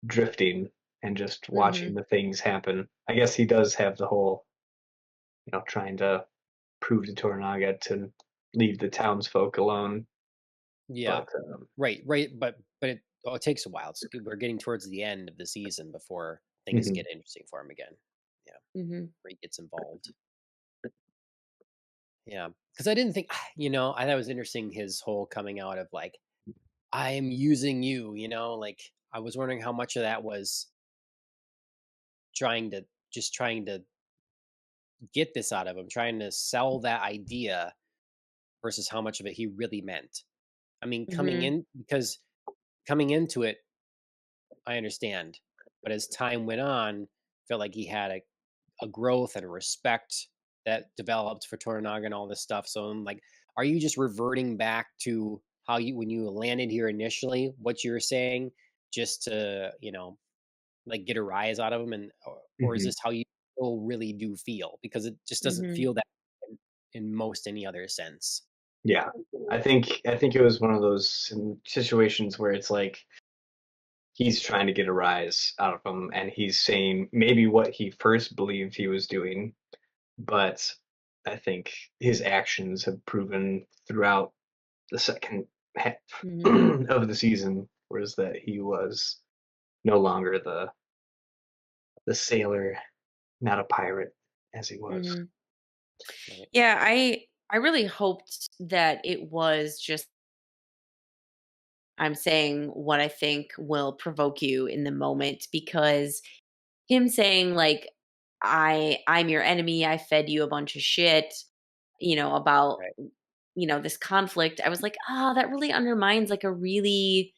drifting and just watching Mhm. the things happen. I guess he does have the whole, trying to prove to Toranaga to leave the townsfolk alone. Yeah. But Right, right, but it takes a while. We're getting towards the end of the season before things mhm, get interesting for him again. Yeah, Mhm. where he gets involved. Yeah, because I didn't think, I thought it was interesting his whole coming out of like, I'm using you. Like I was wondering how much of that was trying to get this out of him, trying to sell that idea versus how much of it he really meant. I mean, Mhm. coming into it, I understand, but as time went on, felt like he had a growth and a respect that developed for Toranaga and all this stuff. So I'm like, are you just reverting back to how you when you landed here initially, what you were saying, just to like get a rise out of him, or is mhm. this how you still really do feel? Because it just doesn't Mhm. feel that in most any other sense. Yeah, I think it was one of those situations where it's like he's trying to get a rise out of him, and he's saying maybe what he first believed he was doing, but I think his actions have proven throughout the second half Mhm. of the season was that he was no longer the sailor, not a pirate as he was. Mhm. Right. Yeah, I really hoped that it was just I'm saying what I think will provoke you in the moment because him saying like I'm your enemy, I fed you a bunch of shit, about Right. this conflict. I was like, "Ah, that really undermines like a really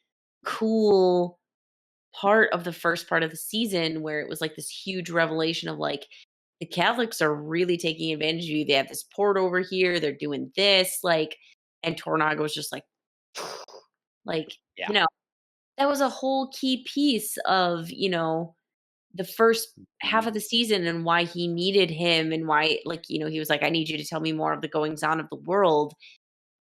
cool part of the first part of the season where it was like this huge revelation of like the Catholics are really taking advantage of you. They have this port over here, they're doing this, like, and Tornago was just like, Yeah. you know, that was a whole key piece of, the first half Mhm. of the season and why he needed him and why, like, he was like, I need you to tell me more of the goings on of the world.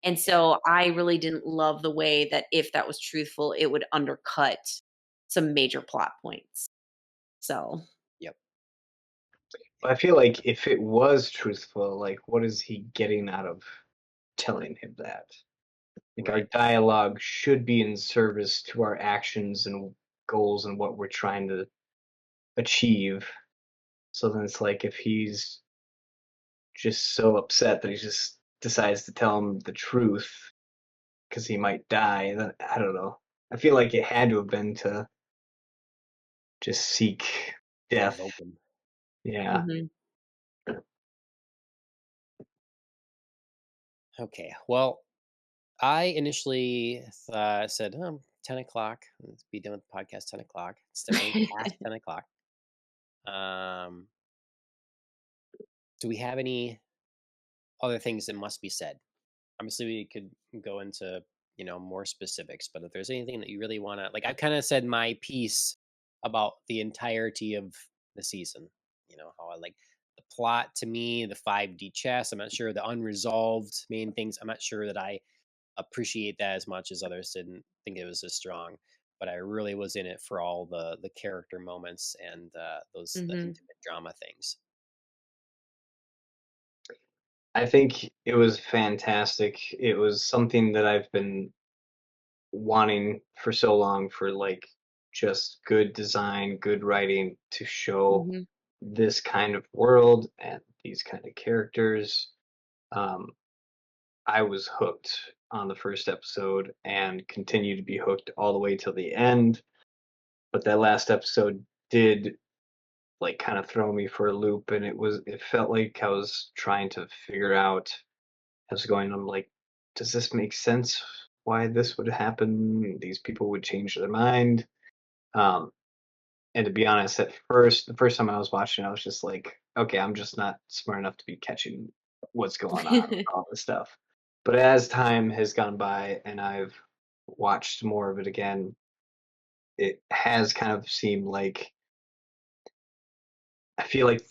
And so I really didn't love the way that if that was truthful, it would undercut some major plot points. So, Yep. But I feel like if it was truthful, like what is he getting out of telling him that? Like our Right. dialogue should be in service to our actions and goals and what we're trying to achieve. So then it's like if he's just so upset that he just decides to tell him the truth because he might die, then I don't know. I feel like it had to have been to just seek death. Provoke him. Yeah. mhm. Okay. Well, I initially said 10 o'clock. Let's be done with the podcast 10 o'clock. It's definitely past 10 o'clock. Um, do we have any other things that must be said? Obviously, we could go into more specifics, but if there's anything that you really want to, like, I've kind of said my piece about the entirety of the season. How I like the plot to me, the 5D chess. I'm not sure the unresolved main things. I'm not sure that I appreciate that as much as others didn't think it was as strong. But I really was in it for all the character moments and those the Hmm. intimate drama things. I think it was fantastic. It was something that I've been wanting for so long, for like just good design, good writing to show Hmm. this kind of world and these kind of characters. Um, I was hooked on the first episode and continue to be hooked all the way till the end. But that last episode did like kind of throw me for a loop, and it felt like I was trying to figure out. I was going, I'm like, does this make sense? Why this would happen? These people would change their mind. Um, and to be honest, the first time I was watching, I was just like, okay, I'm just not smart enough to be catching what's going on with all this stuff. But as time has gone by and I've watched more of it again, it has kind of seemed like, I feel like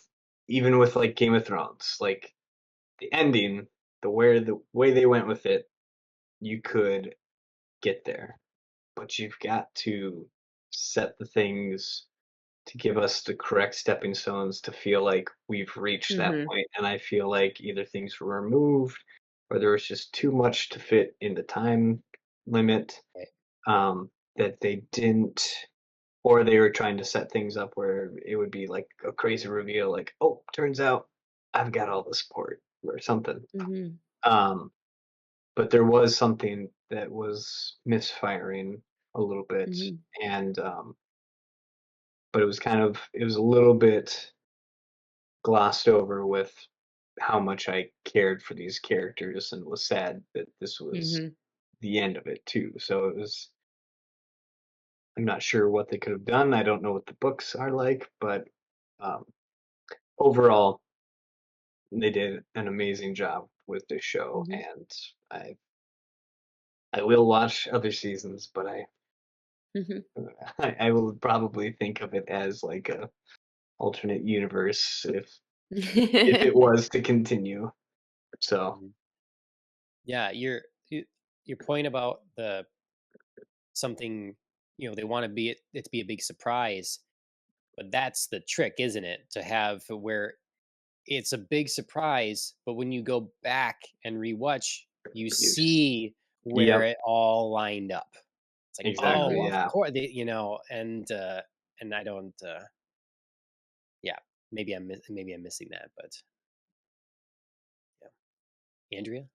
even with like Game of Thrones, like the ending, the way they went with it, you could get there, but you've got to set the things to give us the correct stepping stones to feel like we've reached that Hmm. point. And I feel like either things were removed or there was just too much to fit in the time limit, Right. that they didn't, or they were trying to set things up where it would be like a crazy reveal, like, oh, turns out I've got all the support or something. Hmm. Um, but there was something that was misfiring a little bit, Hmm. and but it was a little bit glossed over with how much I cared for these characters and was sad that this was Hmm. the end of it too. So it was, I'm not sure what they could have done. I don't know what the books are like, but um, overall, they did an amazing job with this show, Hmm. and I I will watch other seasons, but Hmm. I will probably think of it as like a alternate universe if it was to continue. So Mhm. Yeah, your point about the something, they want to be it to be a big surprise, but that's the trick, isn't it? To have where it's a big surprise, but when you go back and rewatch, you you s- see where yep, it all lined up. It's like, exactly, oh, Hmm. of yeah. course, and I don't, yeah, maybe I'm missing that, but yeah, Andrea.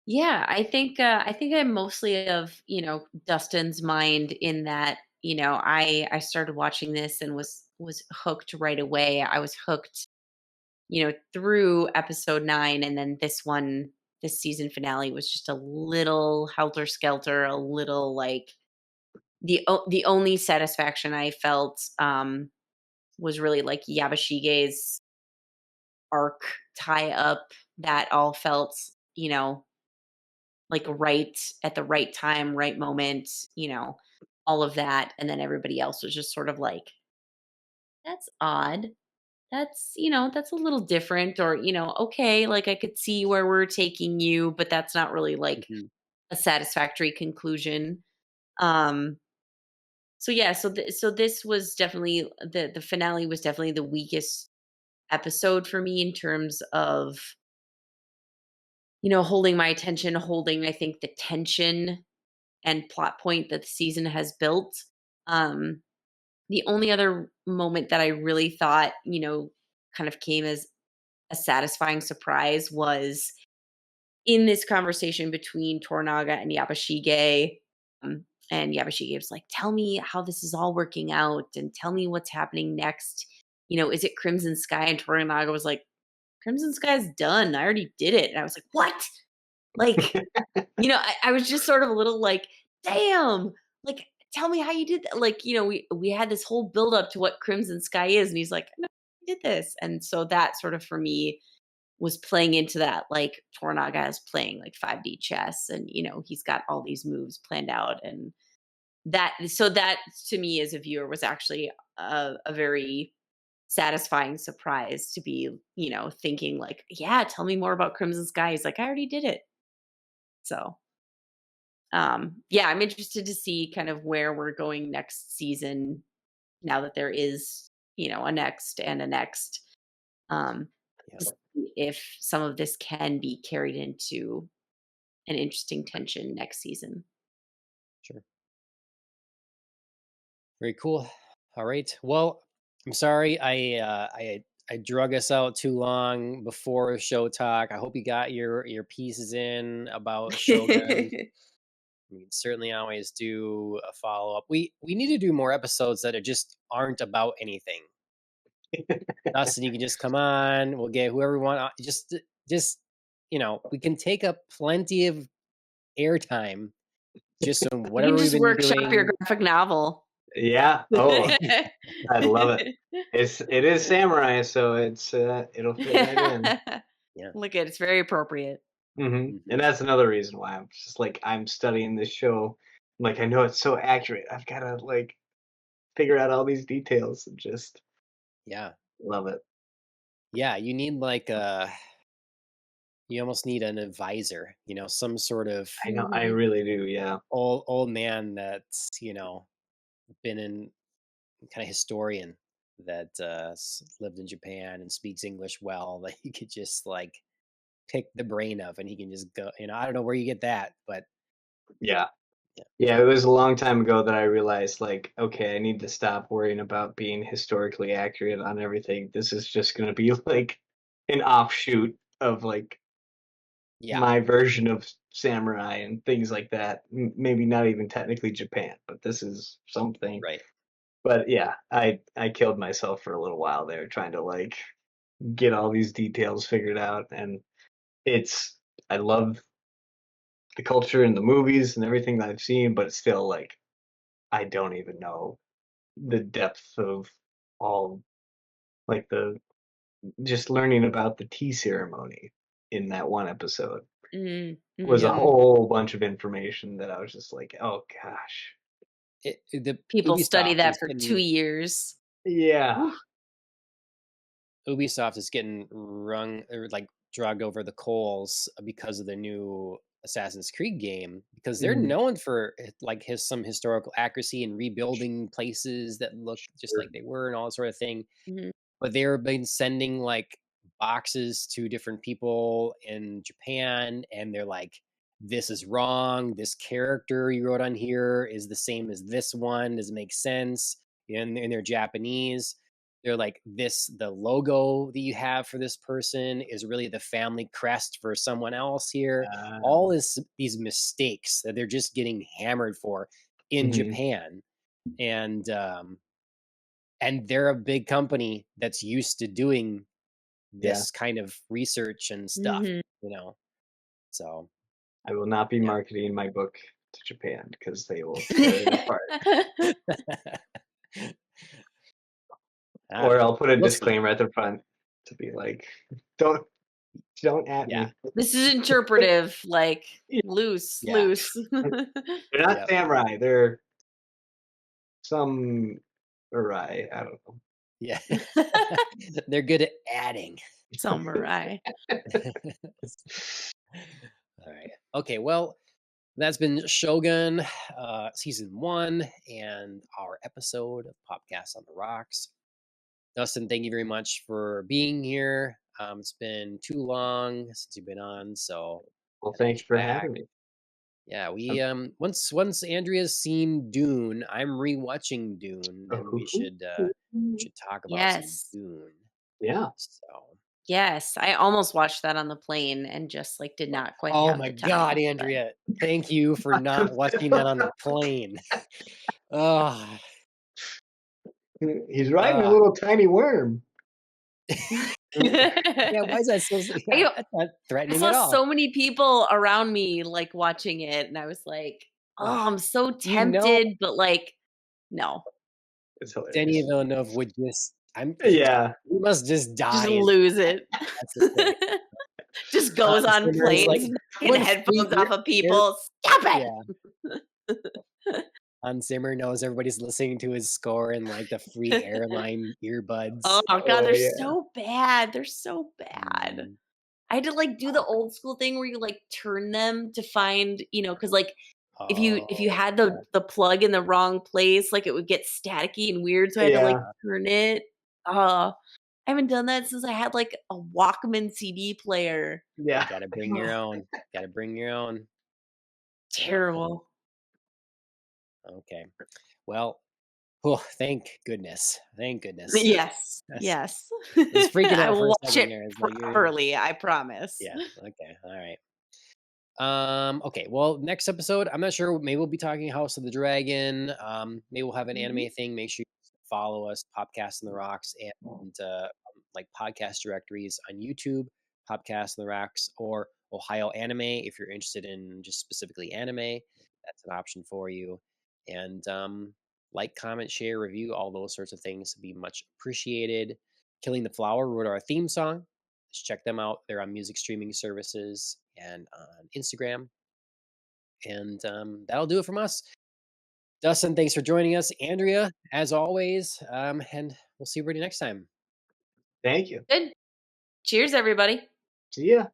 Yeah, I think I'm mostly of, Dustin's mind in that, I started watching this and was hooked right away. I was hooked, through episode 9, and then this season finale was just a little helter skelter, a little like the only satisfaction I felt was really like Yabashige's arc tie up that all felt, you know, like right at the right time, right moment, all of that. And then everybody else was just sort of like, that's odd. That's a little different, or, okay, like I could see where we're taking you, but that's not really like Mhm. a satisfactory conclusion. Um, so yeah, so this was definitely the finale was definitely the weakest episode for me in terms of, holding my attention, holding, I think, the tension and plot point that the season has built. Um, the only other moment that I really thought, kind of came as a satisfying surprise was in this conversation between Tornaga and Yabashige. Um, and Yabashige was like, "Tell me how this is all working out, and tell me what's happening next. Is it Crimson Sky?" And Tornaga was like, "Crimson Sky's done. I already did it." And I was like, "What?" Like, I was just sort of a little like, damn, like, tell me how you did that. Like, we had this whole build up to what Crimson Sky is, and he's like, no, I did this. And so that sort of for me was playing into that, like Toranaga is playing like 5D chess, and he's got all these moves planned out, and that to me as a viewer was actually a very satisfying surprise to be, thinking like, yeah, tell me more about Crimson Sky. He's like, I already did it. So yeah, I'm interested to see kind of where we're going next season now that there is, a next and a next. Um, Yeah, to see if some of this can be carried into an interesting tension next season. sure. Very cool. All right. Well, I'm sorry I drug us out too long before show talk. I hope you got your pieces in about Shogun. We can certainly always do a follow up. We need to do more episodes that are just aren't about anything. Dustin, you can just come on. We'll get whoever we want. Just we can take up plenty of airtime just on You can whatever we've just been workshop your doing. graphic novel. Yeah. Oh, I love it. It is samurai, so it'll fit right in. Yeah. Look at it's very appropriate. And Mhm. that's another reason why I'm just like I'm studying this show. Like I know it's so accurate. I've got to like figure out all these details and just Yeah. love it. Yeah. You need like you almost need an advisor, some sort of I know. I Mhm. really do. Yeah. old man that's, been in kind of historian that lived in Japan and speaks English well that you could just like pick the brain of and he can just go, I don't know where you get that, but Yeah. yeah. Yeah, it was a long time ago that I realized, like, okay, I need to stop worrying about being historically accurate on everything. This is just going to be like an offshoot of like Yeah. my version of samurai and things like that. Maybe not even technically Japan, but this is something. Right. But yeah, I killed myself for a little while there trying to like get all these details figured out, and it's I love the culture and the movies and everything that I've seen, but it's still like I don't even know the depth of all like the just learning about the tea ceremony in that one episode Mhm. was a Mhm. whole bunch of information that I was just like, oh gosh. The People study Ubisoft that is for 2 getting years. Yeah. Whew. Ubisoft is getting rung or like dragged over the coals because of the new Assassin's Creed game because they're Mm, known for like some historical accuracy and rebuilding places that look just sure. like they were and all that sort of thing. Mhm. But they've been sending like boxes to different people in Japan, and they're like, "This is wrong. This character you wrote on here is the same as this one. Does it make sense?" And they're Japanese. They're like, the logo that you have for this person is really the family crest for someone else here. Uh, All these mistakes that they're just getting hammered for in mhm, Japan. And they're a big company that's used to doing yeah. this kind of research and stuff, Mhm. you know? So, I will not be yeah. marketing my book to Japan because they will tear it apart. Ah, Or I'll put a we'll see. disclaimer at the front to be like, don't don't at Yeah, me. This is interpretive, like, Yeah. loose, yeah, loose. They're not yep, samurai. They're some awry. I don't know. yeah. They're good at adding. Samurai. Alright. Okay, well, that's been Shogun, season 1 and our episode of Popcast on the Rocks. Dustin, thank you very much for being here. It's been too long since you've been on, so Well, gotta thank get you you for back. having me. Yeah, we Um, once Andrea's seen Dune, I'm rewatching Dune, then we oh, should talk about some Yes. Dune. yeah. So, Yes, I almost watched that on the plane and just, like, did not quite oh have my the time, God, but Andrea, thank you for not watching that on the plane. Oh, He's riding a uh, little tiny worm. Yeah, why is that so yeah, I that's not I threatening saw at all. so many people around me, like, watching it, and I was like, Ugh, "Oh, I'm so you know tempted," but, like, no. It's Denis hilarious. Villeneuve would just Yeah. he must just Just die in lose it. that's the thing. Just goes Hans on Zimmer is like, planes, knocking "What free headphones off of ear" people. "Stop yeah, it!" Hans Zimmer knows everybody's listening to his score and, like, the free airline Oh earbuds. god, Oh they're yeah. so bad. They're so bad. Mm, I had to, like, do the old school thing where you, like, turn them to find, because like, if you oh, had the plug in the wrong place, like, it would get staticky and weird, so I had to, like, Yeah. turn it. Oh, I haven't done that since I had, like, a Walkman CD player. Yeah. gotta bring your Ugh, own, gotta bring your own. Yeah, terrible. okay. Well, oh, thank goodness, thank goodness. Yes, That's yes. I was freaking I out for will a watch second it there, it's like, properly, I promise. yeah, okay, alright. Okay, well, next episode, I'm not sure. Maybe we'll be talking House of the Dragon. Maybe we'll have an Mhm. anime thing. Make sure you follow us, Podcast in the Rocks, and like podcast directories on YouTube, Podcast in the Rocks, or Ohio Anime if you're interested in just specifically anime. That's an option for you. And like, comment, share, review, all those sorts of things would be much appreciated. Killing the Flower wrote our theme song. Just check them out. They're on music streaming services and on Instagram. And that'll do it from us. Dustin, thanks for joining us. Andrea, as always. And we'll see everybody next time. Thank you. Good. Cheers, everybody. See ya.